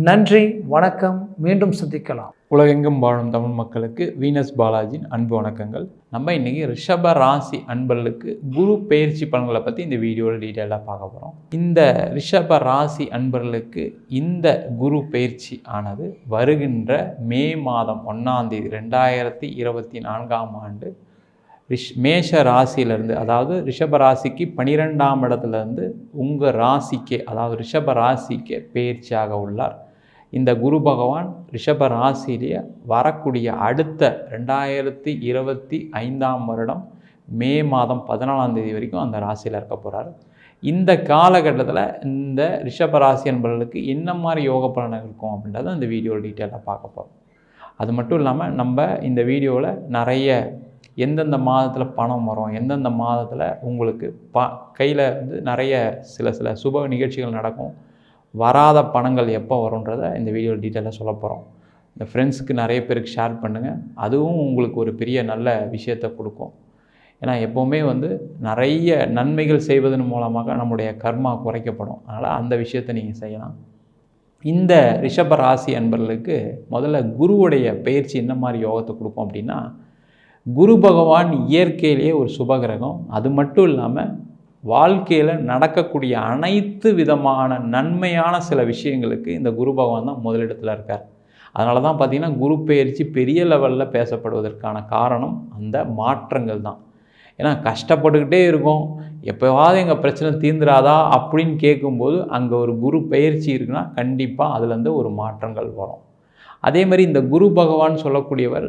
நன்றி, வணக்கம். மீண்டும் சந்திக்கலாம். உலகெங்கும் வாழும் தமிழ் மக்களுக்கு வீனஸ் பாலாஜியின் அன்பு வணக்கங்கள். நம்ம இன்றைக்கி ரிஷப ராசி அன்பர்களுக்கு குரு பெயர்ச்சி பலன்களை பற்றி இந்த வீடியோவில் டீட்டெயிலாக பார்க்க போகிறோம். இந்த ரிஷப ராசி அன்பர்களுக்கு இந்த குரு பெயர்ச்சி ஆனது வருகின்ற மே மாதம் 1ஆம் தேதி 2024ஆம் ஆண்டு மேஷ ராசியிலேருந்து, அதாவது ரிஷப ராசிக்கு 12ஆம் இடத்துலேருந்து உங்கள் ராசிக்கே, அதாவது ரிஷப ராசிக்கே பெயர்ச்சியாக உள்ளார். இந்த குரு பகவான் ரிஷப ராசியிலேயே வரக்கூடிய அடுத்த 2025ஆம் வருடம் மே மாதம் 14ஆம் தேதி வரைக்கும் அந்த ராசியில் இருக்க போகிறார். இந்த காலகட்டத்தில் இந்த ரிஷப ராசி என்பவர்களுக்கு என்ன மாதிரி யோக பலன்கள் இருக்கும் அப்படின்றத இந்த வீடியோவில் டீட்டெயிலாக பார்க்க போகிறோம். அது மட்டும் இல்லாமல் நம்ம இந்த வீடியோவில் நிறைய எந்தெந்த மாதத்தில் பணம் வரும், எந்தெந்த மாதத்தில் உங்களுக்கு கையில் வந்து நிறைய சில சுப நிகழ்ச்சிகள் நடக்கும், வராத பணங்கள் எப்போ வரும்ன்றதை இந்த வீடியோவில் டீட்டெயிலாக சொல்ல போகிறோம். இந்த ஃப்ரெண்ட்ஸுக்கு நிறைய பேருக்கு ஷேர் பண்ணுங்கள். அதுவும் உங்களுக்கு ஒரு பெரிய நல்ல விஷயத்தை கொடுக்கும். ஏன்னா எப்போவுமே வந்து நிறைய நன்மைகள் செய்வதன் மூலமாக நம்முடைய கர்மா குறைக்கப்படும். அதனால் அந்த விஷயத்தை நீங்கள் செய்யலாம். இந்த ரிஷப ராசி அன்பர்களுக்கு முதல்ல குருவுடைய பயிற்சி என்ன மாதிரி யோகத்தை கொடுக்கும் அப்படின்னா, குரு பகவான் இயற்கையிலேயே ஒரு சுபகிரகம். அது மட்டும் இல்லாமல் வாழ்க்கையில் நடக்கக்கூடிய அனைத்து விதமான நன்மையான சில விஷயங்களுக்கு இந்த குரு பகவான் தான் முதலிடத்தில் இருக்கார். அதனால தான் பார்த்திங்கன்னா குரு பெயர்ச்சி பெரிய லெவலில் பேசப்படுவதற்கான காரணம் அந்த மாற்றங்கள் தான். ஏன்னா கஷ்டப்பட்டுக்கிட்டே இருக்கும், எப்போவாவது எங்கள் பிரச்சனை தீர்ந்துராதா அப்படின்னு கேட்கும்போது அங்கே ஒரு குரு பெயர்ச்சி இருக்குன்னா கண்டிப்பாக அதுலேருந்து ஒரு மாற்றங்கள் வரும். அதே மாதிரி இந்த குரு பகவான் சொல்லக்கூடியவர்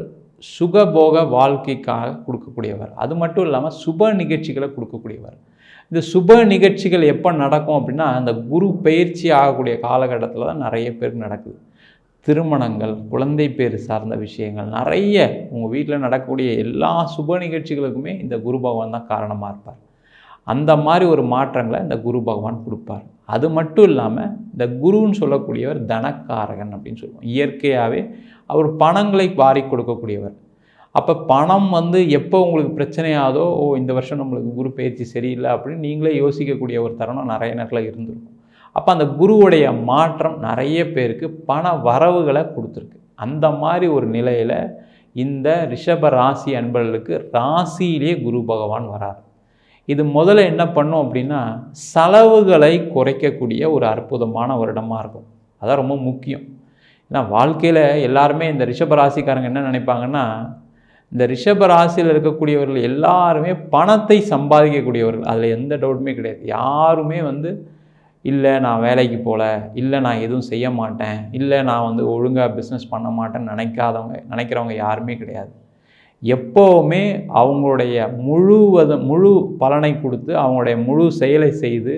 சுகபோக வாழ்க்கைக்காக கொடுக்கக்கூடியவர். அது மட்டும் இல்லாமல் சுப நிகழ்ச்சிகளை கொடுக்கக்கூடியவர். இந்த சுப நிகழ்ச்சிகள் எப்போ நடக்கும் அப்படின்னா அந்த குரு பயிற்சி ஆகக்கூடிய காலகட்டத்தில் தான் நிறைய பேருக்கு நடக்குது. திருமணங்கள், குழந்தை பேர் சார்ந்த விஷயங்கள், நிறைய உங்கள் வீட்டில் நடக்கக்கூடிய எல்லா சுப நிகழ்ச்சிகளுக்குமே இந்த குரு பகவான் தான் காரணமாக இருப்பார். அந்த மாதிரி ஒரு மாற்றங்களை இந்த குரு பகவான் கொடுப்பார். அது மட்டும் இல்லாமல் இந்த குருன்னு சொல்லக்கூடியவர் தனக்காரகன் அப்படின்னு சொல்லுவோம். இயற்கையாகவே அவர் பணங்களை வாரி கொடுக்கக்கூடியவர். அப்போ பணம் எப்போ உங்களுக்கு பிரச்சனையாதோ, இந்த வருஷம் நம்மளுக்கு குரு பயிற்சி சரியில்லை அப்படின்னு நீங்களே யோசிக்கக்கூடிய ஒரு தருணம் நிறைய நேரத்தில் இருந்திருக்கும். அப்போ அந்த குருவுடைய மாற்றம் நிறைய பேருக்கு பண வரவுகளை கொடுத்துருக்கு. அந்த மாதிரி ஒரு நிலையில் இந்த ரிஷப ராசி அன்பர்களுக்கு ராசியிலே குரு பகவான் வரார். இது முதல்ல என்ன பண்ணும் அப்படின்னா செலவுகளை குறைக்கக்கூடிய ஒரு அற்புதமான வருடமாக இருக்கும். அதான் ரொம்ப முக்கியம். ஏன்னா வாழ்க்கையில் எல்லாருமே இந்த ரிஷப ராசிக்காரங்க என்ன நினைப்பாங்கன்னா, இந்த ரிஷப ராசியில் இருக்கக்கூடியவர்கள் எல்லாருமே பணத்தை சம்பாதிக்கக்கூடியவர்கள். அதில் எந்த டவுட்டுமே கிடையாது. யாருமே இல்லை நான் வேலைக்கு போகல, இல்லை நான் எதுவும் செய்ய மாட்டேன், இல்லை நான் ஒழுங்காக பிஸ்னஸ் பண்ண மாட்டேன்னு நினைக்கிறவங்க யாருமே கிடையாது. எப்போவுமே அவங்களுடைய முழு பலனை கொடுத்து அவங்களுடைய முழு செயலை செய்து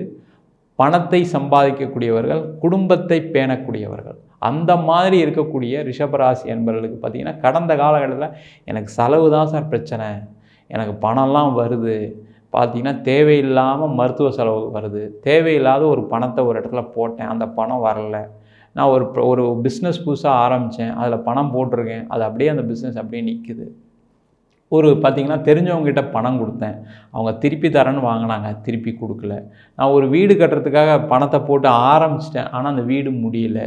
பணத்தை சம்பாதிக்கக்கூடியவர்கள், குடும்பத்தை பேணக்கூடியவர்கள். அந்த மாதிரி இருக்கக்கூடிய ரிஷபராசி என்பவர்களுக்கு பார்த்திங்கன்னா கடந்த காலகட்டத்தில் எனக்கு செலவு தான் சார் பிரச்சனை, எனக்கு பணம்லாம் வருது, பார்த்திங்கன்னா தேவையில்லாமல் மருத்துவ செலவு வருது, தேவையில்லாத ஒரு பணத்தை ஒரு இடத்துல போட்டேன், அந்த பணம் வரலை, நான் ஒரு பிஸ்னஸ் புதுசாக ஆரம்பித்தேன், அதில் பணம் போட்டிருக்கேன், அது அப்படியே அந்த பிஸ்னஸ் அப்படியே நிற்குது. பார்த்திங்கன்னா தெரிஞ்சவங்ககிட்ட பணம் கொடுத்தேன், அவங்க திருப்பி தரேன்னு வாங்கினாங்க, திருப்பி கொடுக்கல. நான் ஒரு வீடு கட்டுறதுக்காக பணத்தை போட்டு ஆரம்பிச்சிட்டேன், ஆனால் அந்த வீடு முடியல.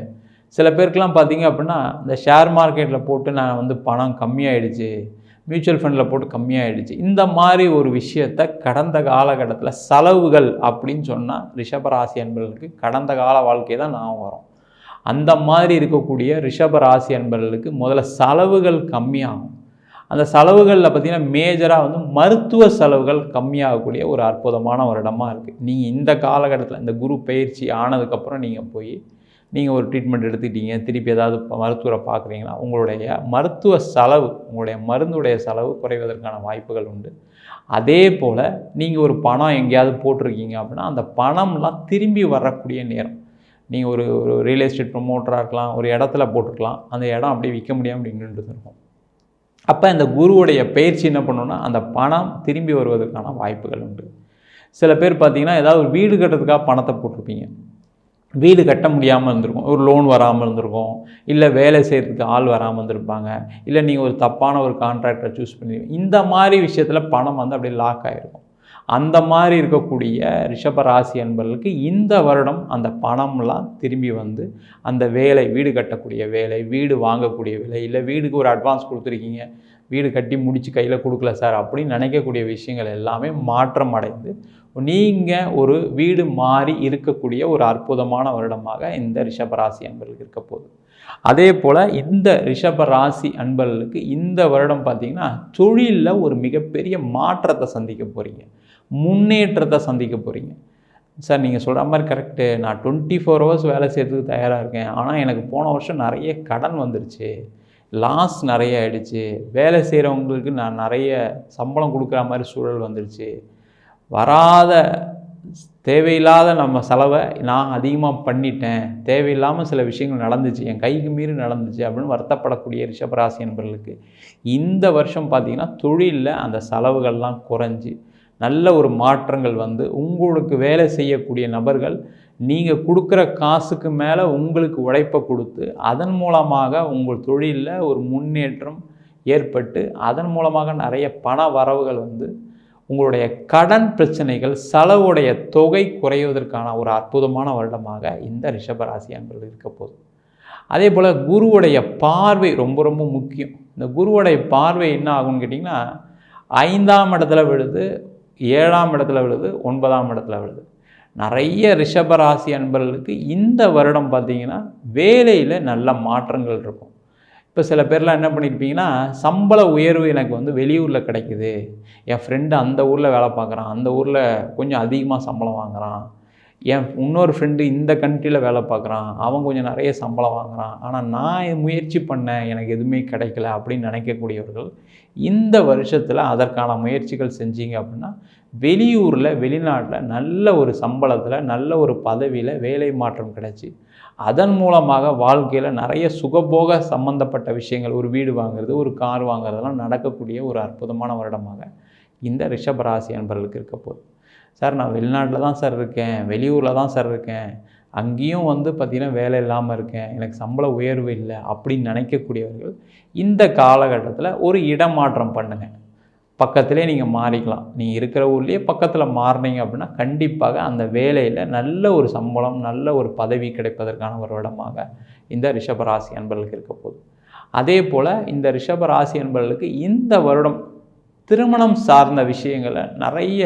சில பேருக்கெலாம் பார்த்திங்க அப்படின்னா இந்த ஷேர் மார்க்கெட்டில் போட்டு நான் பணம் கம்மியாயிடுச்சு, மியூச்சுவல் ஃபண்டில் போட்டு கம்மியாயிடுச்சு. இந்த மாதிரி ஒரு விஷயத்தை கடந்த காலகட்டத்தில் செலவுகள் அப்படின்னு சொன்னால் ரிஷபராசி என்பவர்களுக்கு கடந்த கால வாழ்க்கை தான் ஞாபகம் வரும். அந்த மாதிரி இருக்கக்கூடிய ரிஷபராசி என்பவர்களுக்கு முதல்ல செலவுகள் கம்மியாகும். அந்த செலவுகளில் பார்த்திங்கன்னா மேஜராக மருத்துவ செலவுகள் கம்மியாகக்கூடிய ஒரு அற்புதமான வருடமாக இருக்குது. நீங்கள் இந்த காலகட்டத்தில் இந்த குரு பயிற்சி ஆனதுக்கப்புறம் நீங்கள் ஒரு ட்ரீட்மெண்ட் எடுத்துக்கிட்டீங்க, திருப்பி ஏதாவது மருத்துவரை பார்க்குறீங்கன்னா உங்களுடைய மருத்துவ செலவு, உங்களுடைய மருந்துடைய செலவு குறைவதற்கான வாய்ப்புகள் உண்டு. அதே போல் நீங்கள் ஒரு பணம் எங்கேயாவது போட்டிருக்கீங்க அப்படின்னா அந்த பணம்லாம் திரும்பி வரக்கூடிய நேரம். நீங்கள் ஒரு ரியல் எஸ்டேட் ப்ரொமோட்டராக இருக்கலாம், ஒரு இடத்துல போட்டிருக்கலாம், அந்த இடம் அப்படியே விற்க முடியாமல் நின்றுட்டு இருக்கும். அப்போ இந்த குருவுடைய பயிற்சி என்ன பண்ணணும்னா அந்த பணம் திரும்பி வருவதற்கான வாய்ப்புகள் உண்டு. சில பேர் பார்த்திங்கன்னா ஏதாவது ஒரு வீடு கட்டுறதுக்காக பணத்தை போட்டிருப்பீங்க, வீடு கட்ட முடியாமல் இருந்திருக்கும், ஒரு லோன் வராமல் இருந்திருக்கும், இல்லை வேலை செய்கிறதுக்கு ஆள் வராமல் இருந்திருப்பாங்க, இல்லை நீங்கள் ஒரு தப்பான ஒரு கான்ட்ராக்டரை சூஸ் பண்ணிடுவீங்க. இந்த மாதிரி விஷயத்தில் பணம் அப்படியே லாக் ஆகிருக்கும். அந்த மாதிரி இருக்கக்கூடிய ரிஷபராசி என்பவர்களுக்கு இந்த வருடம் அந்த பணம்லாம் திரும்பி அந்த வேலை, வீடு கட்டக்கூடிய வேலை, வீடு வாங்கக்கூடிய வேலை, இல்லை வீடுக்கு ஒரு அட்வான்ஸ் கொடுத்துருக்கீங்க, வீடு கட்டி முடித்து கையில் கொடுக்கல சார் அப்படின்னு நினைக்கக்கூடிய விஷயங்கள் எல்லாமே மாற்றம் அடைந்து நீங்கள் ஒரு வீடு மாறி இருக்கக்கூடிய ஒரு அற்புதமான வருடமாக இந்த ரிஷபராசி அன்பர்களுக்கு இருக்க போகுது. அதே போல் இந்த ரிஷபராசி அன்பர்களுக்கு இந்த வருடம் பார்த்திங்கன்னா தொழிலில் ஒரு மிகப்பெரிய மாற்றத்தை சந்திக்க போகிறீங்க, முன்னேற்றத்தை சந்திக்க போகிறீங்க. சார் நீங்கள் சொல்கிற மாதிரி கரெக்டு, நான் 24 hours வேலை செய்கிறதுக்கு தயாராக இருக்கேன், ஆனால் எனக்கு போன வருஷம் நிறைய கடன் வந்துருச்சு, லாஸ் நிறைய ஆகிடுச்சு, வேலை செய்கிறவங்களுக்கு நான் நிறைய சம்பளம் கொடுக்குற மாதிரி சூழல் வந்துடுச்சு, வராத தேவையில்லாத நம்ம செலவை நான் அதிகமாக பண்ணிட்டேன், தேவையில்லாமல் சில விஷயங்கள் நடந்துச்சு, என் கைக்கு மீறி நடந்துச்சு அப்படின்னு வருத்தப்படக்கூடிய ரிஷபராசி என்பவர்களுக்கு இந்த வருஷம் பார்த்திங்கன்னா தொழிலில் அந்த செலவுகள்லாம் குறைஞ்சி நல்ல ஒரு மாற்றங்கள் உங்களுக்கு வேலை செய்யக்கூடிய நபர்கள் நீங்கள் கொடுக்குற காசுக்கு மேலே உங்களுக்கு உழைப்பை கொடுத்து அதன் மூலமாக உங்கள் தொழிலில் ஒரு முன்னேற்றம் ஏற்பட்டு அதன் மூலமாக நிறைய பண வரவுகள் உங்களுடைய கடன் பிரச்சனைகள், செலவுடைய தொகை குறைவதற்கான ஒரு அற்புதமான வருடமாக இந்த ரிஷபராசி அன்பர்கள் இருக்க போகுது. அதே போல் குருவுடைய பார்வை ரொம்ப ரொம்ப முக்கியம். இந்த குருவுடைய பார்வை என்ன ஆகும்னு கேட்டிங்கன்னா 5ஆம் இடத்துல விழுது, 7ஆம் இடத்துல விழுது, 9ஆம் இடத்துல விழுது. நிறைய ரிஷபராசி அன்பர்களுக்கு இந்த வருடம் பார்த்திங்கன்னா வேலையில் நல்ல மாற்றங்கள் இருக்கும். இப்போ சில பேர்லாம் என்ன பண்ணியிருப்பீங்கன்னா சம்பள உயர்வு எனக்கு வெளியூரில் கிடைக்குது, என் ஃப்ரெண்டு அந்த ஊரில் வேலை பார்க்குறான், அந்த ஊரில் கொஞ்சம் அதிகமாக சம்பளம் வாங்குகிறான், என் இன்னொரு ஃப்ரெண்டு இந்த கண்ட்ரியில் வேலை பார்க்குறான், அவன் கொஞ்சம் நிறைய சம்பளம் வாங்குறான், ஆனால் நான் முயற்சி பண்ணேன் எனக்கு எதுவுமே கிடைக்கல அப்படின்னு நினைக்கக்கூடியவர்கள் இந்த வருஷத்தில் அதற்கான முயற்சிகள் செஞ்சீங்க அப்படின்னா வெளியூரில் வெளிநாட்டில் நல்ல ஒரு சம்பளத்தில் நல்ல ஒரு பதவியில் வேலை மாற்றம் கிடைச்சி அதன் மூலமாக வாழ்க்கையில் நிறைய சுகபோக சம்பந்தப்பட்ட விஷயங்கள், ஒரு வீடு வாங்குறது, ஒரு கார் வாங்குறதெல்லாம் நடக்கக்கூடிய ஒரு அற்புதமான வருடமாக இந்த ரிஷபராசி அன்பர்களுக்கு இருக்க போகுது. சார் நான் வெளிநாட்டில் தான் சார் இருக்கேன், வெளியூரில் தான் சார் இருக்கேன், அங்கேயும் பார்த்திங்கன்னா வேலை இல்லாமல் இருக்கேன், எனக்கு சம்பள உயர்வு இல்லை அப்படின்னு நினைக்கக்கூடியவர்கள் இந்த காலகட்டத்தில் ஒரு இடமாற்றம் பண்ணுங்கள். பக்கத்திலே நீங்கள் மாறிக்கலாம். நீங்கள் இருக்கிற ஊர்லேயே பக்கத்தில் மாறினீங்க அப்படின்னா கண்டிப்பாக அந்த வேலையில் நல்ல ஒரு சம்பளம், நல்ல ஒரு பதவி கிடைப்பதற்கான ஒரு இடமாக இந்த ரிஷபராசி அன்பர்களுக்கு இருக்க போகுது. அதே போல் இந்த ரிஷபராசி அன்பர்களுக்கு இந்த வருடம் திருமணம் சார்ந்த விஷயங்களை நிறைய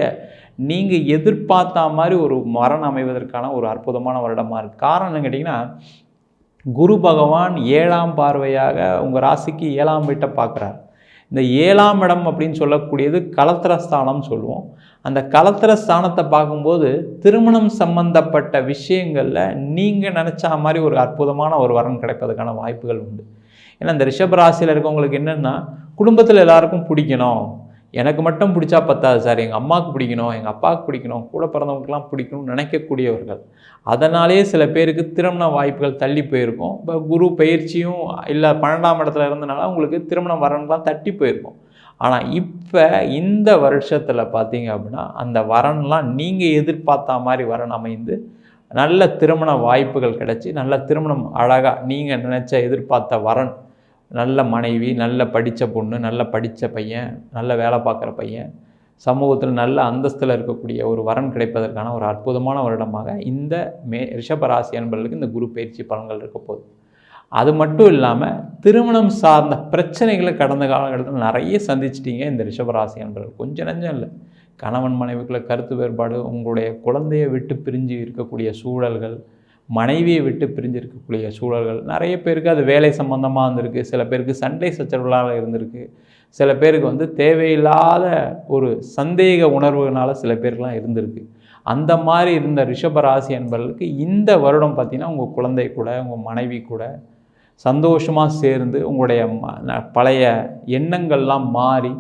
நீங்கள் எதிர்பார்த்த மாதிரி ஒரு மரணம் அமைவதற்கான ஒரு அற்புதமான வருடமாக இருக்குது. காரணம் கேட்டிங்கன்னா குரு பகவான் 7ஆம் பார்வையாக உங்கள் ராசிக்கு 7ஆம் வீட்டை பார்க்குறார். இந்த 7ஆம் இடம் அப்படின்னு சொல்லக்கூடியது கலத்திரஸ்தானம் சொல்லுவோம். அந்த கலத்திரஸ்தானத்தை பார்க்கும்போது திருமணம் சம்பந்தப்பட்ட விஷயங்களில் நீங்கள் நினச்சா மாதிரி ஒரு அற்புதமான ஒரு வரன் கிடைப்பதற்கான வாய்ப்புகள் உண்டு. ஏன்னா இந்த ரிஷபராசியில் இருக்கவங்களுக்கு என்னென்னா குடும்பத்தில் எல்லாருக்கும் பிடிக்கணும், எனக்கு மட்டும் பிடிச்சா பத்தாது சார், எங்கள் அம்மாவுக்கு பிடிக்கணும், எங்கள் அப்பாவுக்கு பிடிக்கணும், கூட பிறந்தவங்களுக்குலாம் பிடிக்கணும்னு நினைக்கக்கூடியவர்கள். அதனாலே சில பேருக்கு திருமண வாய்ப்புகள் தள்ளி போயிருக்கும். இப்போ குரு பயிற்சியும் இல்லை 12ஆம் இடத்துல இருந்தனால உங்களுக்கு திருமண வரன்லாம் தட்டி போயிருக்கும். ஆனால் இப்போ இந்த வருஷத்தில் பார்த்தீங்க அப்படின்னா அந்த வரன்லாம் நீங்கள் எதிர்பார்த்த மாதிரி வரன் அமைந்து நல்ல திருமண வாய்ப்புகள் கிடச்சி நல்ல திருமணம் அழகாக நீங்கள் நினச்ச எதிர்பார்த்த வரன், நல்ல மனைவி, நல்ல படித்த பொண்ணு, நல்ல படித்த பையன், நல்ல வேலை பார்க்குற பையன், சமூகத்தில் நல்ல அந்தஸ்தில் இருக்கக்கூடிய ஒரு வரன் கிடைப்பதற்கான ஒரு அற்புதமான வருடமாக இந்த ரிஷபராசி அன்பர்களுக்கு இந்த குரு பயிற்சி பலன்கள் இருக்க போகுது. அது மட்டும் இல்லாமல் திருமணம் சார்ந்த பிரச்சனைகளை கடந்த காலகட்டத்தில் நிறைய சந்திச்சிட்டிங்க இந்த ரிஷபராசி அன்பர்கள். கொஞ்சம் நஞ்சம் இல்லை, கணவன் மனைவிக்குள்ள கருத்து வேறுபாடு, உங்களுடைய குழந்தையை விட்டு பிரிஞ்சு இருக்கக்கூடிய சூழல்கள், மனைவியை விட்டு பிரிஞ்சு இருக்கக்கூடிய சூழல்கள், நிறைய பேருக்கு அது வேலை சம்பந்தமாக இருந்திருக்கு, சில பேருக்கு சண்டை சச்சரவுகளால் இருந்திருக்கு, சில பேருக்கு தேவையில்லாத ஒரு சந்தேக உணர்வுனால சில பேருக்குலாம் இருந்திருக்கு. அந்த மாதிரி இருந்த ரிஷபராசி அன்பர்களுக்கு இந்த வருடம் பார்த்திங்கன்னா உங்கள் குழந்தை கூட உங்கள் மனைவி கூட சந்தோஷமாக சேர்ந்து உங்களுடைய பழைய எண்ணங்கள்லாம் மாறி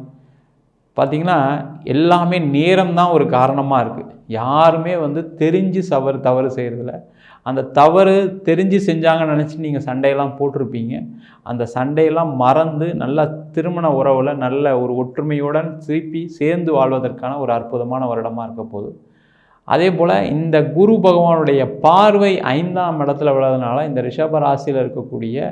பார்த்திங்கன்னா எல்லாமே நேரம்தான் ஒரு காரணமாக இருக்குது. யாருமே தெரிஞ்சு தவறு செய்கிறதில்ல. அந்த தவறு தெரிஞ்சு செஞ்சாங்கன்னு நினச்சி நீங்கள் சண்டையெல்லாம் போட்டிருப்பீங்க. அந்த சண்டையெல்லாம் மறந்து நல்ல திருமண உறவில் நல்ல ஒரு ஒற்றுமையுடன் திருப்பி சேர்ந்து வாழ்வதற்கான ஒரு அற்புதமான வருடமாக இருக்க போகுது. அதே போல் இந்த குரு பகவானுடைய பார்வை 5ஆம் இடத்துல விழுறதுனால இந்த ரிஷபராசியில் இருக்கக்கூடிய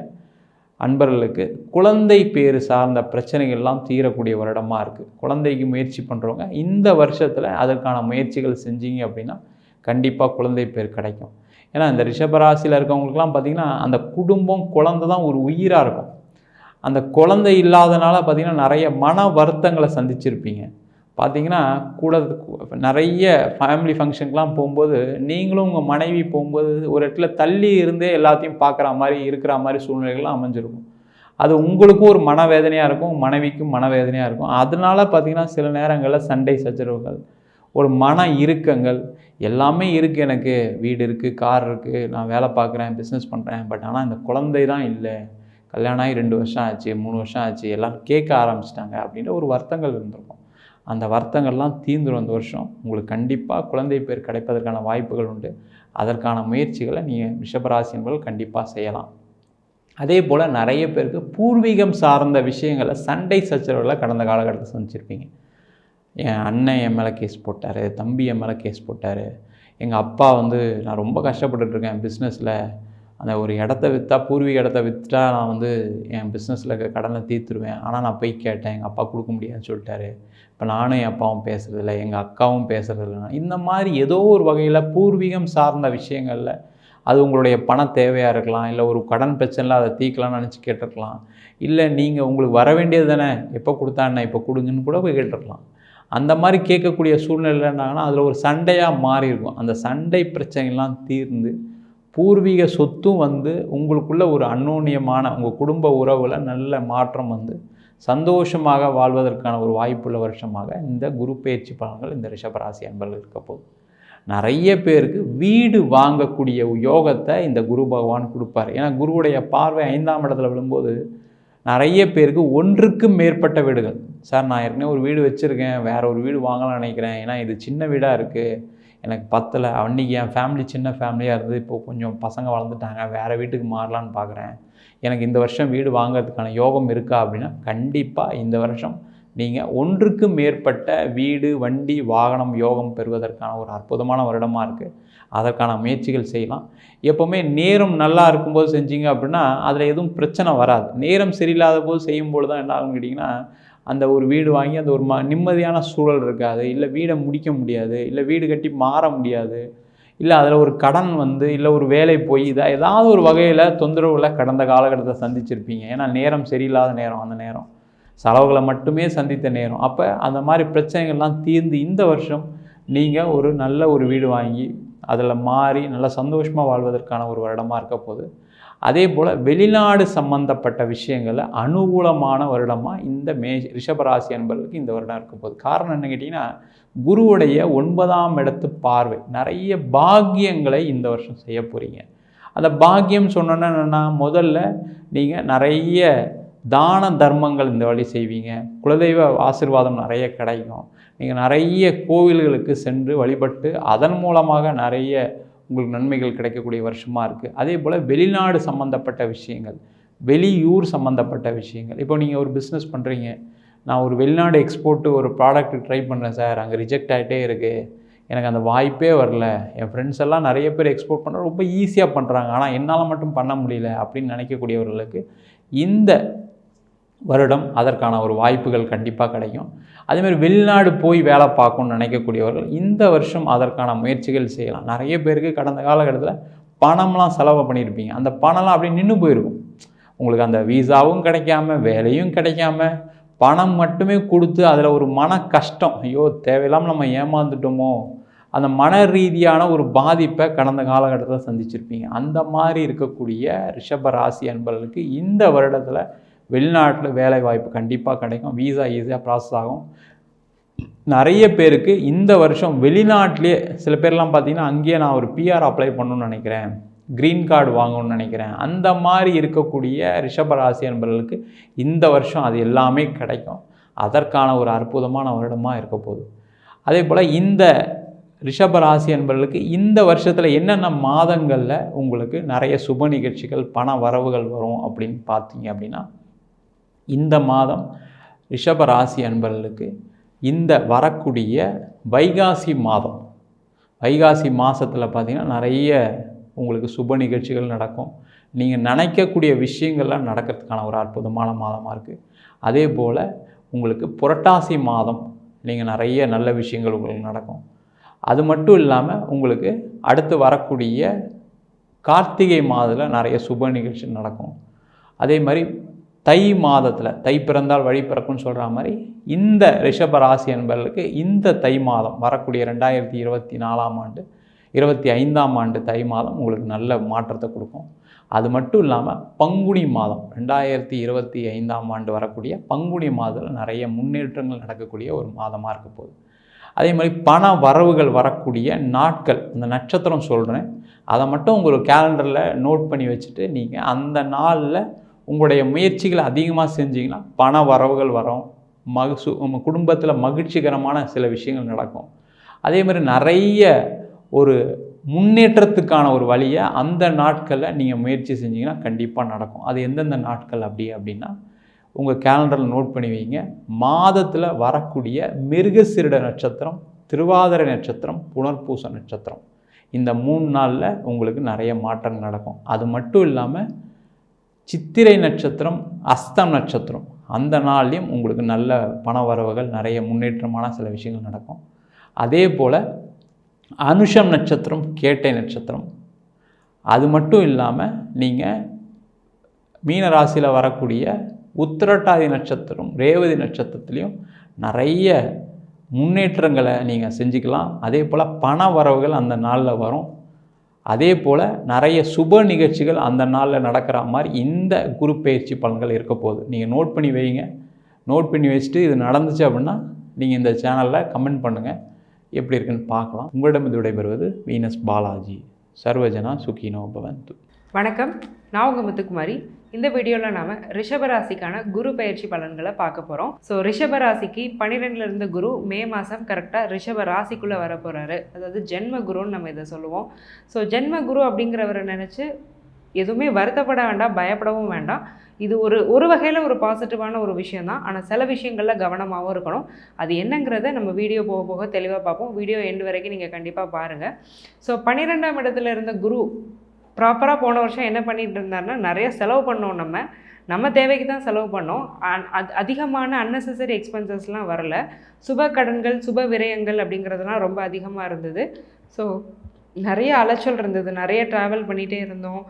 அன்பர்களுக்கு குழந்தை பேர் சார்ந்த பிரச்சனைகள்லாம் தீரக்கூடிய வருடமாக இருக்குது. குழந்தைக்கு முயற்சி பண்ணுறவங்க இந்த வருஷத்தில் அதற்கான முயற்சிகள் செஞ்சீங்க அப்படின்னா கண்டிப்பாக குழந்தை பேர் கிடைக்கும். ஏன்னா இந்த ரிஷபராசியில் இருக்கவங்களுக்குலாம் பார்த்திங்கன்னா அந்த குடும்பம் குழந்தை தான் ஒரு உயிராக இருக்கும். அந்த குழந்தை இல்லாதனால பார்த்திங்கன்னா நிறைய மன வருத்தங்களை சந்திச்சிருப்பீங்க. பார்த்திங்கன்னா கூட நிறைய ஃபேமிலி ஃபங்க்ஷனுக்கெலாம் போகும்போது நீங்களும் உங்கள் மனைவி போகும்போது ஒரு இடத்துல தள்ளி இருந்தே எல்லாத்தையும் பார்க்குற மாதிரி இருக்கிற மாதிரி சூழ்நிலைகள்லாம் அமைஞ்சிருக்கும். அது உங்களுக்கும் ஒரு மனவேதனையாக இருக்கும், மனைவிக்கும் மனவேதனையாக இருக்கும். அதனால பார்த்திங்கன்னா சில நேரங்களில் சண்டை சச்சரவுகள், ஒரு மன இறுக்கங்கள் எல்லாமே இருக்குது. எனக்கு வீடு இருக்குது, கார் இருக்குது, நான் வேலை பார்க்குறேன், பிஸ்னஸ் பண்ணுறேன், பட் ஆனால் இந்த குழந்தை தான் இல்லை, கல்யாணம் ஆகி 2 வருஷம் ஆச்சு, 3 வருஷம் ஆச்சு, எல்லாம் கேட்க ஆரம்பிச்சிட்டாங்க அப்படின்ற ஒரு வருத்தங்கள் இருந்திருக்கும். அந்த வருத்தங்கள்லாம் தீர்ந்துடும். இந்த வருஷம் உங்களுக்கு கண்டிப்பாக குழந்தை பேர் கிடைப்பதற்கான வாய்ப்புகள் உண்டு. அதற்கான முயற்சிகளை நீங்கள் ரிஷபராசி என்பவர்கள் கண்டிப்பாக செய்யலாம். அதே போல் நிறைய பேருக்கு பூர்வீகம் சார்ந்த விஷயங்களை சண்டை சச்சரவுகளை கடந்த காலகட்டத்தில் சந்திச்சிருப்பீங்க. என் அண்ணன் என் மேலே கேஸ் போட்டார், தம்பி என் மேலே கேஸ் போட்டார், எங்கள் அப்பா நான் ரொம்ப கஷ்டப்பட்டுட்ருக்கேன் பிஸ்னஸில், அந்த ஒரு இடத்த விற்றா, பூர்வீக இடத்த விற்றா நான் என் பிஸ்னஸில் கடனை தீர்த்துருவேன், ஆனால் நான் போய் கேட்டேன், எங்கள் அப்பா கொடுக்க முடியாதுன்னு சொல்லிட்டாரு, இப்போ நானும் என் அப்பாவும் பேசுகிறதில்ல, எங்கள் அக்காவும் பேசுகிறதில்ல. இந்த மாதிரி ஏதோ ஒரு வகையில் பூர்வீகம் சார்ந்த விஷயங்களில் அது உங்களுடைய பண தேவையாக இருக்கலாம், இல்லை ஒரு கடன் பிரச்சனையில் அதை தீர்க்கலாம்னு நினச்சி கேட்டிருக்கலாம், இல்லை நீங்கள் உங்களுக்கு வர வேண்டியது தானே எப்போ கொடுத்தா என்ன இப்போ கொடுங்கன்னு கூட போய் கேட்டிருக்கலாம். அந்த மாதிரி கேட்கக்கூடிய சூழ்நிலை என்னாங்கன்னா அதில் ஒரு சண்டையாக மாறி இருக்கும். அந்த சண்டை பிரச்சனைலாம் தீர்ந்து பூர்வீக சொத்தும் உங்களுக்குள்ள ஒரு அந்யோன்யமான உங்கள் குடும்ப உறவில் நல்ல மாற்றம் சந்தோஷமாக வாழ்வதற்கான ஒரு வாய்ப்புள்ள வருஷமாக இந்த குரு பயிற்சி பலன்கள் இந்த ரிஷபராசி அன்பர்கள் இருக்க போகுது. நிறைய பேருக்கு வீடு வாங்கக்கூடிய யோகத்தை இந்த குரு பகவான் கொடுப்பார். ஏன்னா குருவுடைய பார்வை 5ஆம் இடத்துல விழும்போது நிறைய பேருக்கு ஒன்றுக்கும் மேற்பட்ட வீடுகள், சார் நான் ஏற்கனவே ஒரு வீடு வச்சுருக்கேன், வேறு ஒரு வீடு வாங்கலாம்னு நினைக்கிறேன், ஏன்னா இது சின்ன வீடாக இருக்குது, எனக்கு பத்தலை, அன்றைக்கி என் ஃபேமிலி சின்ன ஃபேமிலியாக இருந்தது, இப்போது கொஞ்சம் பசங்க வளர்ந்துட்டாங்க, வேறு வீட்டுக்கு மாறலான்னு பார்க்குறேன், எனக்கு இந்த வருஷம் வீடு வாங்கிறதுக்கான யோகம் இருக்கா அப்படின்னா கண்டிப்பாக இந்த வருஷம் நீங்கள் ஒன்றுக்கு மேற்பட்ட வீடு, வண்டி, வாகனம் யோகம் பெறுவதற்கான ஒரு அற்புதமான வருடமாக இருக்குது. அதற்கான முயற்சிகள் செய்யலாம். எப்போவுமே நேரம் நல்லா இருக்கும்போது செஞ்சீங்க அப்படின்னா அதில் எதுவும் பிரச்சனை வராது. நேரம் சரியில்லாத போது செய்யும்போது தான் என்ன ஆகும்னு கேட்டிங்கன்னா, அந்த ஒரு வீடு வாங்கி அந்த ஒரு நிம்மதியான சூழல் இருக்காது, இல்லை வீடை முடிக்க முடியாது, இல்லை வீடு கட்டி மாற முடியாது, இல்லை அதில் ஒரு கடன் வந்து, இல்லை ஒரு வேலை போய் இதாக ஏதாவது ஒரு வகையில் தொந்தரவுகளை கடந்த காலகட்டத்தை சந்திச்சிருப்பீங்க. ஏன்னா நேரம் சரியில்லாத நேரம், அந்த நேரம் செலவுகளை மட்டுமே சந்தித்த நேரம். அப்போ அந்த மாதிரி பிரச்சனைகள்லாம் தீர்ந்து இந்த வருஷம் நீங்கள் ஒரு நல்ல ஒரு வீடு வாங்கி அதில் மாறி நல்லா சந்தோஷமாக வாழ்வதற்கான ஒரு வருடமாக இருக்க போகுது. அதே போல் வெளிநாடு சம்பந்தப்பட்ட விஷயங்களில் அனுகூலமான வருடமாக இந்த ரிஷபராசி அன்பர்களுக்கு இந்த வருடம் இருக்க போகுது. காரணம் என்ன கேட்டிங்கன்னா, குருவுடைய 9ஆம் இடத்து பார்வை நிறைய பாக்கியங்களை இந்த வருஷம் செய்ய போகிறீங்க. அந்த பாக்கியம் சொன்னோன்னா என்னென்னா, முதல்ல நீங்கள் நிறைய தான தர்மங்கள் இந்த வழி செய்வீங்க, குலதெய்வ ஆசீர்வாதம் நிறைய கிடைக்கும், நீங்கள் நிறைய கோவில்களுக்கு சென்று வழிபட்டு அதன் மூலமாக நிறைய உங்களுக்கு நன்மைகள் கிடைக்கக்கூடிய வருஷமாக இருக்குது. அதே போல் வெளிநாடு சம்மந்தப்பட்ட விஷயங்கள், வெளியூர் சம்மந்தப்பட்ட விஷயங்கள், இப்போ நீங்கள் ஒரு பிஸ்னஸ் பண்ணுறீங்க, நான் ஒரு வெளிநாடு எக்ஸ்போர்ட்டு ஒரு ப்ராடக்ட் ட்ரை பண்ணுறேன் சார், அங்கே ரிஜெக்ட் ஆகிட்டே இருக்குது, எனக்கு அந்த வாய்ப்பே வரல, என் ஃப்ரெண்ட்ஸ் எல்லாம் நிறைய பேர் எக்ஸ்போர்ட் பண்ணுற ரொம்ப ஈஸியாக பண்ணுறாங்க, ஆனால் என்னால் மட்டும் பண்ண முடியல அப்படின்னு நினைக்கக்கூடியவர்களுக்கு இந்த வருடம் அதற்கான ஒரு வாய்ப்புகள் கண்டிப்பாக கிடைக்கும். அதேமாதிரி வெளிநாடு போய் வேலை பார்க்கணும்னு நினைக்கக்கூடியவர்கள் இந்த வருஷம் அதற்கான முயற்சிகள் செய்யலாம். நிறைய பேருக்கு கடந்த காலகட்டத்தில் பணம்லாம் செலவு பண்ணியிருப்பீங்க, அந்த பணம்லாம் அப்படியே நின்று போயிருக்கும். உங்களுக்கு அந்த வீசாவும் கிடைக்காம, வேலையும் கிடைக்காம, பணம் மட்டுமே கொடுத்து அதில் ஒரு மன கஷ்டம், ஐயோ தேவையில்லாமல் நம்ம ஏமாந்துட்டோமோ, அந்த மன ரீதியான ஒரு பாதிப்பை கடந்த காலகட்டத்தில் சந்திச்சிருப்பீங்க. அந்த மாதிரி இருக்கக்கூடிய ரிஷப ராசி அன்பர்களுக்கு இந்த வருடத்தில் வெளிநாட்டில் வேலை வாய்ப்பு கண்டிப்பாக கிடைக்கும். வீசா ஈஸியாக ப்ராசஸ் ஆகும். நிறைய பேருக்கு இந்த வருஷம் வெளிநாட்டிலே, சில பேர்லாம் பார்த்தீங்கன்னா அங்கேயே நான் ஒரு பிஆர் அப்ளை பண்ணணும்னு நினைக்கிறேன், க்ரீன் கார்டு வாங்கணும்னு நினைக்கிறேன், அந்த மாதிரி இருக்கக்கூடிய ரிஷபராசி அன்பர்களுக்கு இந்த வருஷம் அது எல்லாமே கிடைக்கும். அதற்கான ஒரு அற்புதமான வருடமாக இருக்க போகுது. அதே போல் இந்த ரிஷபராசி அன்பர்களுக்கு இந்த வருஷத்தில் என்னென்ன மாதங்களில் உங்களுக்கு நிறைய சுப நிகழ்ச்சிகள், பண வரவுகள் வரும் அப்படின்னு பார்த்தீங்க அப்படின்னா, இந்த மாதம் ரிஷபராசி அன்பர்களுக்கு இந்த வரக்கூடிய வைகாசி மாதம், வைகாசி மாதத்தில் பார்த்திங்கன்னா நிறைய உங்களுக்கு சுப நிகழ்ச்சிகள் நடக்கும். நீங்கள் நினைக்கக்கூடிய விஷயங்கள்லாம் நடக்கிறதுக்கான ஒரு அற்புதமான மாதமாக இருக்குது. அதே போல் உங்களுக்கு புரட்டாசி மாதம் நீங்கள் நிறைய நல்ல விஷயங்கள் உங்களுக்கு நடக்கும். அது மட்டும் இல்லாமல் உங்களுக்கு அடுத்து வரக்கூடிய கார்த்திகை மாதத்தில் நிறைய சுப நிகழ்ச்சி நடக்கும். அதே மாதிரி தை மாதத்தில், தை பிறந்தால் வழி பிறக்கும்னு சொல்கிற மாதிரி இந்த ரிஷபராசி என்பவர்களுக்கு இந்த தை மாதம் வரக்கூடிய 2024ஆம் ஆண்டு 25ஆம் ஆண்டு தை மாதம் உங்களுக்கு நல்ல மாற்றத்தை கொடுக்கும். அது மட்டும் இல்லாமல் பங்குனி மாதம் 2025ஆம் ஆண்டு வரக்கூடிய பங்குனி மாதத்தில் நிறைய முன்னேற்றங்கள் நடக்கக்கூடிய ஒரு மாதமாக இருக்க போகுது. அதே மாதிரி பண வரவுகள் வரக்கூடிய நாட்கள், அந்த நட்சத்திரம் சொல்கிறேன், அதை மட்டும் உங்கள் கேலண்டரில் நோட் பண்ணி வச்சுட்டு நீங்கள் அந்த நாளில் உங்களுடைய முயற்சிகளை அதிகமாக செஞ்சிங்கன்னா பண வரவுகள் வரும், குடும்பத்தில் மகிழ்ச்சிகரமான சில விஷயங்கள் நடக்கும். அதே மாதிரி நிறைய ஒரு முன்னேற்றத்துக்கான ஒரு வழியை அந்த நாட்களில் நீங்கள் முயற்சி செஞ்சிங்கன்னா கண்டிப்பாக நடக்கும். அது எந்தெந்த நாட்கள் அப்படின்னா உங்கள் கேலண்டரில் நோட் பண்ணி வைங்க. மாதத்தில் வரக்கூடிய மிருகசீரிட நட்சத்திரம், திருவாதிரை நட்சத்திரம், புனர்பூச நட்சத்திரம், இந்த 3 நாளில் உங்களுக்கு நிறைய மாற்றங்கள் நடக்கும். அது மட்டும் இல்லாமல் சித்திரை நட்சத்திரம், அஸ்தம் நட்சத்திரம், அந்த நாள்லேயும் உங்களுக்கு நல்ல பண வரவுகள், நிறைய முன்னேற்றமான சில விஷயங்கள் நடக்கும். அதே போல் அனுஷம் நட்சத்திரம், கேட்டை நட்சத்திரம், அது மட்டும் இல்லாமல் நீங்கள் மீன ராசியில் வரக்கூடிய உத்திரட்டாதி நட்சத்திரம், ரேவதி நட்சத்திரத்துலேயும் நிறைய முன்னேற்றங்களை நீங்கள் செஞ்சுக்கலாம். அதே போல் பண வரவுகள் அந்த நாளில் வரும். அதே போல் நிறைய சுப நிகழ்ச்சிகள் அந்த நாளில் நடக்கிற மாதிரி இந்த குரு பயிற்சி பலன்கள் இருக்க போகுது. நீங்கள் நோட் பண்ணி வைங்க. நோட் பண்ணி வச்சுட்டு இது நடந்துச்சு அப்படின்னா நீங்கள் இந்த சேனலில் கமெண்ட் பண்ணுங்கள். எப்படி இருக்குன்னு பார்க்கலாம். உங்களிடம் இது விடைபெறுவது வீனஸ் பாலாஜி. சர்வஜனா சுகினோ பவந்து. வணக்கம், நான் உங்கள் முத்துக்குமாரி. இந்த வீடியோவில் நாம் ரிஷபராசிக்கான குரு பயிற்சி பலன்களை பார்க்க போகிறோம். ஸோ ரிஷபராசிக்கு 12ல் இருந்த குரு மே மாதம் கரெக்டாக ரிஷப ராசிக்குள்ளே வர போகிறாரு. அதாவது ஜென்ம குருன்னு நம்ம இதை சொல்லுவோம். ஸோ ஜென்ம குரு அப்படிங்கிறவரை நினச்சி எதுவுமே வருத்தப்பட வேண்டாம், பயப்படவும் வேண்டாம். இது ஒரு வகையில் ஒரு பாசிட்டிவான ஒரு விஷயந்தான். ஆனால் சில விஷயங்களில் கவனமாகவும் இருக்கணும். அது என்னங்கிறத நம்ம வீடியோ போக போக தெளிவாக பார்ப்போம். வீடியோ எண்டு வரைக்கும் நீங்கள் கண்டிப்பாக பாருங்கள். ஸோ 12ஆம் இடத்துல இருந்த குரு ப்ராப்பராக போன வருஷம் என்ன பண்ணிகிட்டு இருந்தாருன்னா, நிறைய செலவு பண்ணோம். நம்ம தேவைக்கு தான் செலவு பண்ணோம். அதிகமான அன்னெசரி எக்ஸ்பென்சஸ்லாம் வரல. சுப கடன்கள், சுப விரயங்கள் அப்படிங்கிறதுலாம் ரொம்ப அதிகமாக இருந்தது. ஸோ நிறைய அலைச்சல் இருந்தது, நிறைய ட்ராவல் பண்ணிகிட்டே இருந்தோம்.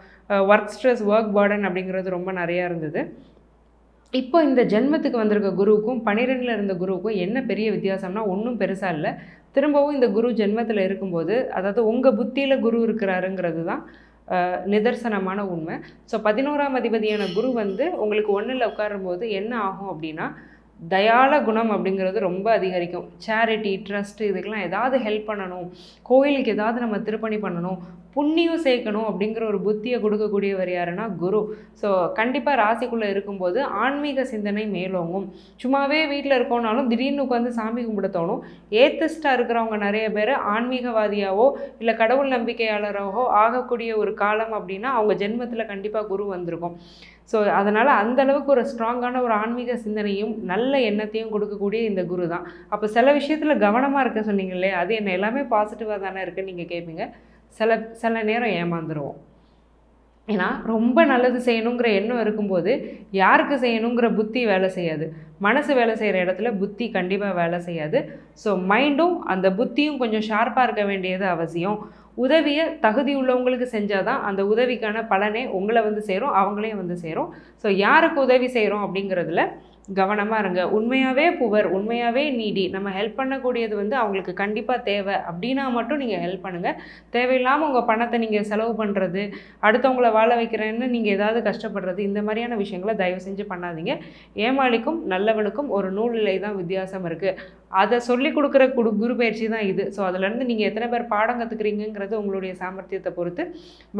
ஒர்க் ஸ்ட்ரெஸ், ஒர்க் பர்டன் அப்படிங்கிறது ரொம்ப நிறையா இருந்தது. இப்போ இந்த ஜென்மத்துக்கு வந்திருக்க குருவுக்கும் 12ல் இருந்த குருவுக்கும் என்ன பெரிய வித்தியாசம்னா, ஒன்றும் பெருசாக இல்லை. திரும்பவும் இந்த குரு ஜென்மத்தில் இருக்கும்போது, அதாவது உங்கள் புத்தியில் குரு இருக்கிறாருங்கிறது தான் நிதர்சனமான உண்மை. ஸோ 11ஆம் அதிபதியான குரு வந்து உங்களுக்கு 1ல் உட்காரும்போது என்ன ஆகும் அப்படின்னா, தயால குணம் அப்படிங்கிறது ரொம்ப அதிகரிக்கும். சேரிட்டி, ட்ரஸ்ட்டு, இதுக்கெல்லாம் ஏதாவது ஹெல்ப் பண்ணணும், கோயிலுக்கு ஏதாவது நம்ம திருப்பணி பண்ணணும், புண்ணியம் சேர்க்கணும் அப்படிங்கிற ஒரு புத்தியை கொடுக்கக்கூடியவர் யாருன்னா குரு. ஸோ கண்டிப்பாக ராசிக்குள்ளே இருக்கும்போது ஆன்மீக சிந்தனை மேலோங்கும். சும்மாவே வீட்டில் இருக்கோனாலும் திடீர்னு உட்காந்து சாமி கும்பிட தோணும். ஏத்திஸ்டாக இருக்கிறவங்க நிறைய பேர் ஆன்மீகவாதியாவோ இல்லை கடவுள் நம்பிக்கையாளராகவோ ஆகக்கூடிய ஒரு காலம் அப்படின்னா அவங்க ஜென்மத்தில் கண்டிப்பாக குரு வந்திருக்கும். ஸோ அதனால் அந்தளவுக்கு ஒரு ஸ்ட்ராங்கான ஒரு ஆன்மீக சிந்தனையும் நல்ல எண்ணத்தையும் கொடுக்கக்கூடிய இந்த குரு தான். அப்போ சில விஷயத்தில் கவனமாக இருக்க சொன்னீங்களே, அது என்ன எல்லாமே பாசிட்டிவாக தானே இருக்குன்னு நீங்கள் கேட்பீங்க. சில நேரம் ஏமாந்துருவோம். ஏன்னா ரொம்ப நல்லது செய்யணுங்கிற எண்ணம் இருக்கும்போது யாருக்கு செய்யணுங்கிற புத்தி வேலை செய்யாது. மனசு வேலை செய்கிற இடத்துல புத்தி கண்டிப்பாக வேலை செய்யாது. ஸோ மைண்டும் அந்த புத்தியும் கொஞ்சம் ஷார்ப்பாக இருக்க வேண்டியது அவசியம். உதவியை தகுதி உள்ளவங்களுக்கு செஞ்சால் தான் அந்த உதவிக்கான பலனே உங்களை வந்து சேரும், அவங்களையும் வந்து சேரும். ஸோ யாருக்கு உதவி செய்கிறோம் அப்படிங்கிறதுல கவனமாக இருங்க. உண்மையாகவே புவர், உண்மையாகவே நீடி, நம்ம ஹெல்ப் பண்ணக்கூடியது வந்து அவங்களுக்கு கண்டிப்பாக தேவை அப்படின்னா மட்டும் நீங்கள் ஹெல்ப் பண்ணுங்கள். தேவையில்லாமல் உங்கள் பணத்தை நீங்கள் செலவு பண்ணுறது, அடுத்தவங்கள வாழ வைக்கிறேன்னு நீங்கள் ஏதாவது கஷ்டப்படுறது, இந்த மாதிரியான விஷயங்களை தயவு செஞ்சு பண்ணாதீங்க. ஏமாளிக்கும் நல்லவனுக்கும் ஒரு நூலிலை தான் வித்தியாசம் இருக்குது. அதை சொல்லிக் கொடுக்குற குரு பயிற்சி தான் இது. ஸோ அதுலேருந்து நீங்கள் எத்தனை பேர் பாடம் கற்றுக்குறீங்கிறது உங்களுடைய சாமர்த்தியத்தை பொறுத்து.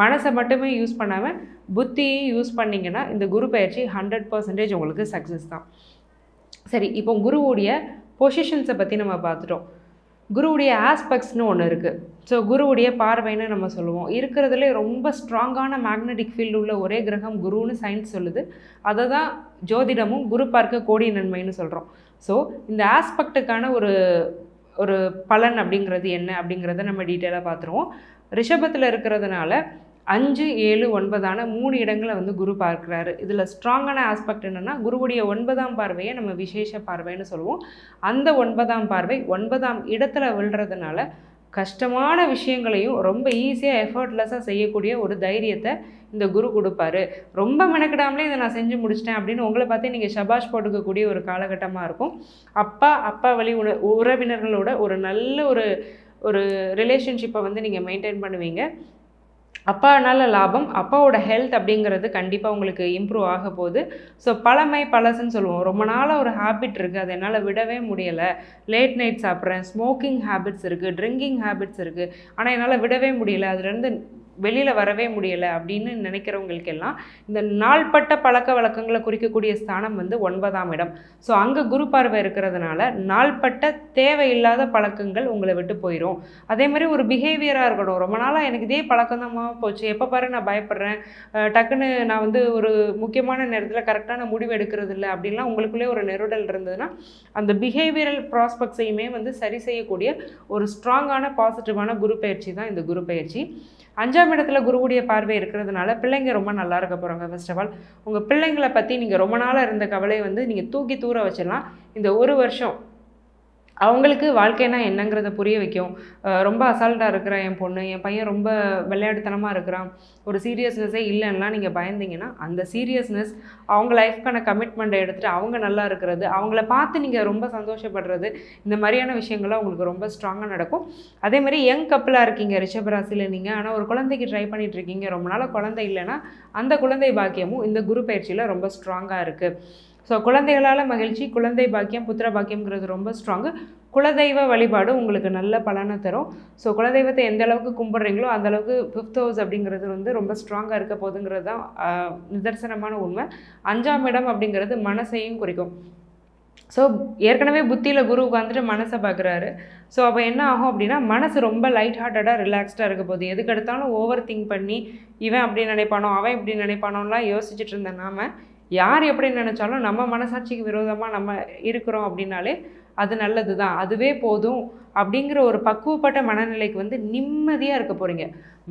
மனசை மட்டுமே யூஸ் பண்ணாமல் புத்தியை யூஸ் பண்ணிங்கன்னா இந்த குரு பயிற்சி 100% உங்களுக்கு சக்ஸஸ் தான். சரி, இப்போ குருவுடைய பொசிஷன்ஸை பற்றி நம்ம பார்த்துட்டோம். குருவுடைய ஆஸ்பெக்ட்ஸ்னு ஒன்று இருக்குது. ஸோ குருவுடைய பார்வைன்னு நம்ம சொல்லுவோம். இருக்கிறதுலே ரொம்ப ஸ்ட்ராங்கான மேக்னெட்டிக் ஃபீல்டு உள்ள ஒரே கிரகம் குருன்னு சயின்ஸ் சொல்லுது. அதை தான் ஜோதிடமும் குரு பார்க்க கோடி நன்மைன்னு சொல்கிறோம். ஸோ இந்த ஆஸ்பெக்டுக்கான ஒரு பலன் அப்படிங்கிறது என்ன அப்படிங்கிறத நம்ம டீட்டெயிலாக பார்த்துருவோம். ரிஷபத்தில் இருக்கிறதுனால 5, 7, 9 3 இடங்களை வந்து குரு பார்க்குறாரு. இதில் ஸ்ட்ராங்கான ஆஸ்பெக்ட் என்னென்னா, குருவுடைய 9ஆம் பார்வையை நம்ம விசேஷ பார்வைன்னு சொல்லுவோம். அந்த 9ஆம் பார்வை 9ஆம் இடத்துல விழுறதுனால கஷ்டமான விஷயங்களையும் ரொம்ப ஈஸியாக எஃபர்ட்லெஸ்ஸாக செய்யக்கூடிய ஒரு தைரியத்தை இந்த குரு கொடுப்பாரு. ரொம்ப மெனக்கிடாமலே இதை நான் செஞ்சு முடிச்சிட்டேன் அப்படின்னு உங்களை பார்த்தே நீங்கள் ஷபாஷ் போட்டுக்கக்கூடிய ஒரு காலகட்டமாக இருக்கும். அப்பா வழி உறவினர்களோட ஒரு நல்ல ஒரு ரிலேஷன்ஷிப்பை வந்து நீங்கள் மெயின்டைன் பண்ணுவீங்க. அப்பானால லாபம், அப்பாவோட ஹெல்த் அப்படிங்கிறது கண்டிப்பாக உங்களுக்கு இம்ப்ரூவ் ஆக போகுது. ஸோ பழமை பழசுன்னு சொல்லுவோம். ரொம்ப நாளாக ஒரு ஹேபிட் இருக்குது, அதை என்னால் விடவே முடியலை. லேட் நைட் சாப்பிட்றேன், ஸ்மோக்கிங் ஹேபிட்ஸ் இருக்குது, ட்ரிங்கிங் ஹேபிட்ஸ் இருக்குது, ஆனால் என்னால் விடவே முடியலை, அதுலேருந்து வெளியில் வரவே முடியலை அப்படின்னு நினைக்கிறவங்களுக்கெல்லாம் இந்த நாள்பட்ட பழக்க வழக்கங்களை குறிக்கக்கூடிய ஸ்தானம் வந்து 9ஆம் இடம். ஸோ அங்கே குரு பார்வை இருக்கிறதுனால நாள்பட்ட தேவையில்லாத பழக்கங்கள் உங்களை விட்டு போயிடும். அதே மாதிரி ஒரு பிஹேவியராக இருக்கணும். ரொம்ப நாளாக எனக்கு இதே பழக்கம்தான் போச்சு, எப்போ பாரு நான் பயப்படுறேன், டக்குன்னு நான் வந்து ஒரு முக்கியமான நேரத்தில் கரெக்டான முடிவு எடுக்கிறது இல்லை அப்படின்லாம் உங்களுக்குள்ளே ஒரு நெருடல் இருந்ததுன்னா அந்த பிஹேவியரல் ப்ராஸ்பெக்ட்ஸையுமே வந்து சரி செய்யக்கூடிய ஒரு ஸ்ட்ராங்கான பாசிட்டிவான குரு பயிற்சி தான் இந்த குரு பயிற்சி. 5ஆம் இடத்துல குருவுடைய பார்வை இருக்கிறதுனால பிள்ளைங்க ரொம்ப நல்லா இருக்க போகிறாங்க. ஃபர்ஸ்ட் ஆஃப் ஆல் உங்கள் பிள்ளைங்களை பற்றி நீங்கள் ரொம்ப நாளாக இருந்த கவலையை வந்து நீங்கள் தூக்கி தூர வச்சிடலாம். இந்த ஒரு வருஷம் அவங்களுக்கு வாழ்க்கைனா என்னங்கிறத புரிய வைக்கும். ரொம்ப அசால்ட்டாக இருக்கிற என் பொண்ணு, என் பையன் ரொம்ப விளையாட்டுத்தனமாக இருக்கிறான், ஒரு சீரியஸ்னஸே இல்லைன்னா நீங்கள் பயந்தீங்கன்னா அந்த சீரியஸ்னஸ் அவங்க லைஃப்க்கான கமிட்மெண்ட்டை எடுத்துகிட்டு அவங்க நல்லா இருக்கிறது, அவங்கள பார்த்து நீங்கள் ரொம்ப சந்தோஷப்படுறது, இந்த மாதிரியான விஷயங்கள்லாம் உங்களுக்கு ரொம்ப ஸ்ட்ராங்காக நடக்கும். அதே மாதிரி யங் கப்பலாக இருக்கீங்க ரிஷபராசியில் நீங்கள், ஆனால் ஒரு குழந்தைக்கு ட்ரை பண்ணிகிட்டு இருக்கீங்க, ரொம்ப நாளாக குழந்தை இல்லைன்னா அந்த குழந்தை பாக்கியமும் இந்த குரு பயிற்சியில் ரொம்ப ஸ்ட்ராங்காக இருக்குது. ஸோ குழந்தைகளால் மகிழ்ச்சி, குழந்தை பாக்கியம், புத்திர பாக்கியம்ங்கிறது ரொம்ப ஸ்ட்ராங்கு. குலதெய்வ வழிபாடு உங்களுக்கு நல்ல பலனை தரும். ஸோ குலதெய்வத்தை எந்த அளவுக்கு கும்பிட்றீங்களோ அந்த அளவுக்கு 5th ஹவுஸ் அப்படிங்கிறது வந்து ரொம்ப ஸ்ட்ராங்காக இருக்க போகுதுங்கிறது தான் நிதர்சனமான உண்மை. 5ஆம் இடம் அப்படிங்கிறது மனசையும் குறிக்கும். ஸோ ஏற்கனவே புத்தியில் குரு உட்காந்துட்டு மனசை பார்க்குறாரு. ஸோ அப்போ என்ன ஆகும் அப்படின்னா மனசு ரொம்ப லைட் ஹார்ட்டடாக ரிலாக்ஸ்டாக இருக்க போகுது. எதுக்கு எடுத்தாலும் ஓவர் திங்க் பண்ணி இவன் அப்படி நினைப்பானோ அவன் இப்படி நினைப்பானோலாம் யோசிச்சுட்டு இருந்த நாம யார் எப்படி நினச்சாலும் நம்ம மனசாட்சிக்கு விரோதமாக நம்ம இருக்கிறோம் அப்படின்னாலே அது நல்லது தான், அதுவே போதும் அப்படிங்கிற ஒரு பக்குவப்பட்ட மனநிலைக்கு வந்து நிம்மதியாக இருக்க போகிறீங்க.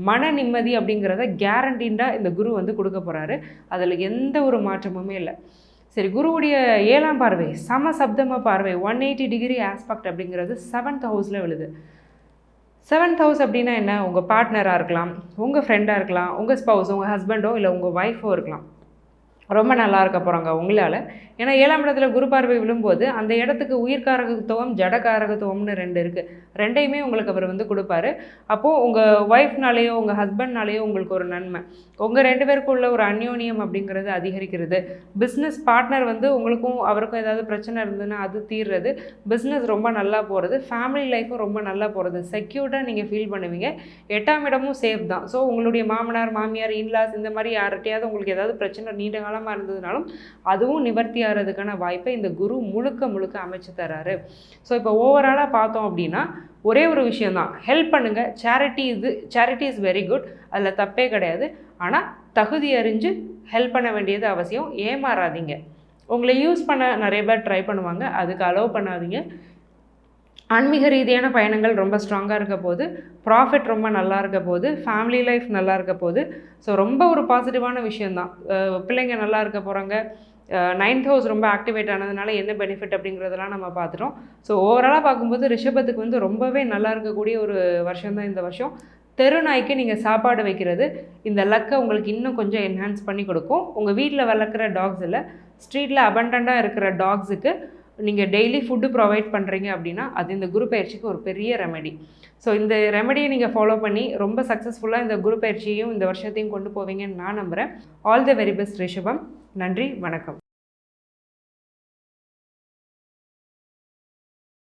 மன நிம்மதி அப்படிங்கிறத கேரண்டீண்டாக இந்த குரு வந்து கொடுக்க போகிறாரு. அதில் எந்த ஒரு மாற்றமுமே இல்லை. சரி, குருவுடைய 7ஆம் பார்வை சமசப்தம பார்வை 180 டிகிரி ஆஸ்பெக்ட் அப்படிங்கிறது 7th ஹவுஸில் விழுது. 7th ஹவுஸ் அப்படின்னா என்ன? உங்கள் பார்ட்னராக இருக்கலாம், உங்கள் ஃப்ரெண்டாக இருக்கலாம், உங்கள் ஸ்பௌஸ், உங்கள் ஹஸ்பண்டோ இல்லை உங்கள் ஒய்ஃபோ இருக்கலாம். ரொம்ப நல்லா இருக்க போகிறாங்க உங்களால். ஏன்னா 7ஆம் இடத்துல குரு பார்வை விழும்போது அந்த இடத்துக்கு உயிர்காரகத்துவம் ஜடகாரகத்துவம்னு 2 இருக்குது. 2யுமே உங்களுக்கு அவர் வந்து கொடுப்பாரு. அப்போது உங்கள் ஒய்ஃப்னாலேயோ உங்கள் ஹஸ்பண்ட்னாலேயோ உங்களுக்கு ஒரு நன்மை, உங்கள் 2 பேருக்கும் உள்ள ஒரு அந்யோன்யம் அப்படிங்கிறது அதிகரிக்கிறது. பிஸ்னஸ் பார்ட்னர் வந்து உங்களுக்கும் அவருக்கும் ஏதாவது பிரச்சனை இருந்ததுன்னா அது தீர்றது, பிஸ்னஸ் ரொம்ப நல்லா போகிறது, ஃபேமிலி லைஃப்பும் ரொம்ப நல்லா போகிறது, செக்யூர்டாக நீங்கள் ஃபீல் பண்ணுவீங்க. 8ஆம் இடமும் சேஃப் தான். ஸோ உங்களுடைய மாமனார் மாமியார் இன்லாஸ் இந்த மாதிரி யார்கிட்டையாவது உங்களுக்கு ஏதாவது பிரச்சனை நீண்ட காலமாக இருந்ததுனாலும் அதுவும் நிவர்த்தி ஆகிறதுக்கான வாய்ப்பை இந்த குரு முழுக்க முழுக்க அமைச்சு தராரு. ஸோ இப்போ ஓவராலாக பார்த்தோம் அப்படின்னா ஒரே ஒரு விஷயந்தான், ஹெல்ப் பண்ணுங்கள். சேரிட்டி இஸ் வெரி குட், அதில் தப்பே கிடையாது. ஆனால் தகுதி அறிஞ்சு ஹெல்ப் பண்ண வேண்டியது அவசியம். ஏமாறாதீங்க. உங்களை யூஸ் பண்ண நிறைய பேர் ட்ரை பண்ணுவாங்க, அதுக்கு அலோவ் பண்ணாதீங்க. ஆன்மீக ரீதியான பயணங்கள் ரொம்ப ஸ்ட்ராங்காக இருக்க போது, ப்ராஃபிட் ரொம்ப நல்லா இருக்க போது, ஃபேமிலி லைஃப் நல்லா இருக்க போது. ஸோ ரொம்ப ஒரு பாசிட்டிவான விஷயந்தான். பிள்ளைங்க நல்லா இருக்க போகிறாங்க. 9th ஹவுஸ் ரொம்ப ஆக்டிவேட் ஆனதுனால என்ன பெனிஃபிட் அப்படிங்கிறதெல்லாம் நம்ம பார்த்துட்டோம். ஸோ ஓவராலாக பார்க்கும்போது ரிஷபத்துக்கு வந்து ரொம்பவே நல்லா இருக்கக்கூடிய ஒரு வருஷம்தான் இந்த வருஷம். தெரு நாய்க்கு நீங்கள் சாப்பாடு வைக்கிறது இந்த லக்கை உங்களுக்கு இன்னும் கொஞ்சம் என்ஹான்ஸ் பண்ணி கொடுக்கும். உங்கள் வீட்டில் வளர்க்குற டாக்ஸ் இல்லை, ஸ்ட்ரீட்டில் அபண்டண்டாக இருக்கிற டாக்ஸுக்கு நீங்கள் டெய்லி ஃபுட்டு ப்ரொவைட் பண்ணுறீங்க அப்படின்னா அது இந்த குரு பயிற்சிக்கு ஒரு பெரிய ரெமெடி. ஸோ இந்த ரெமெடியை நீங்கள் ஃபாலோ பண்ணி ரொம்ப சக்ஸஸ்ஃபுல்லாக இந்த குரு பயிற்சியையும் இந்த வருஷத்தையும் கொண்டு போவீங்கன்னு நான் நம்புகிறேன். ஆல் தி வெரி பெஸ்ட் ரிஷபம். நன்றி, வணக்கம்.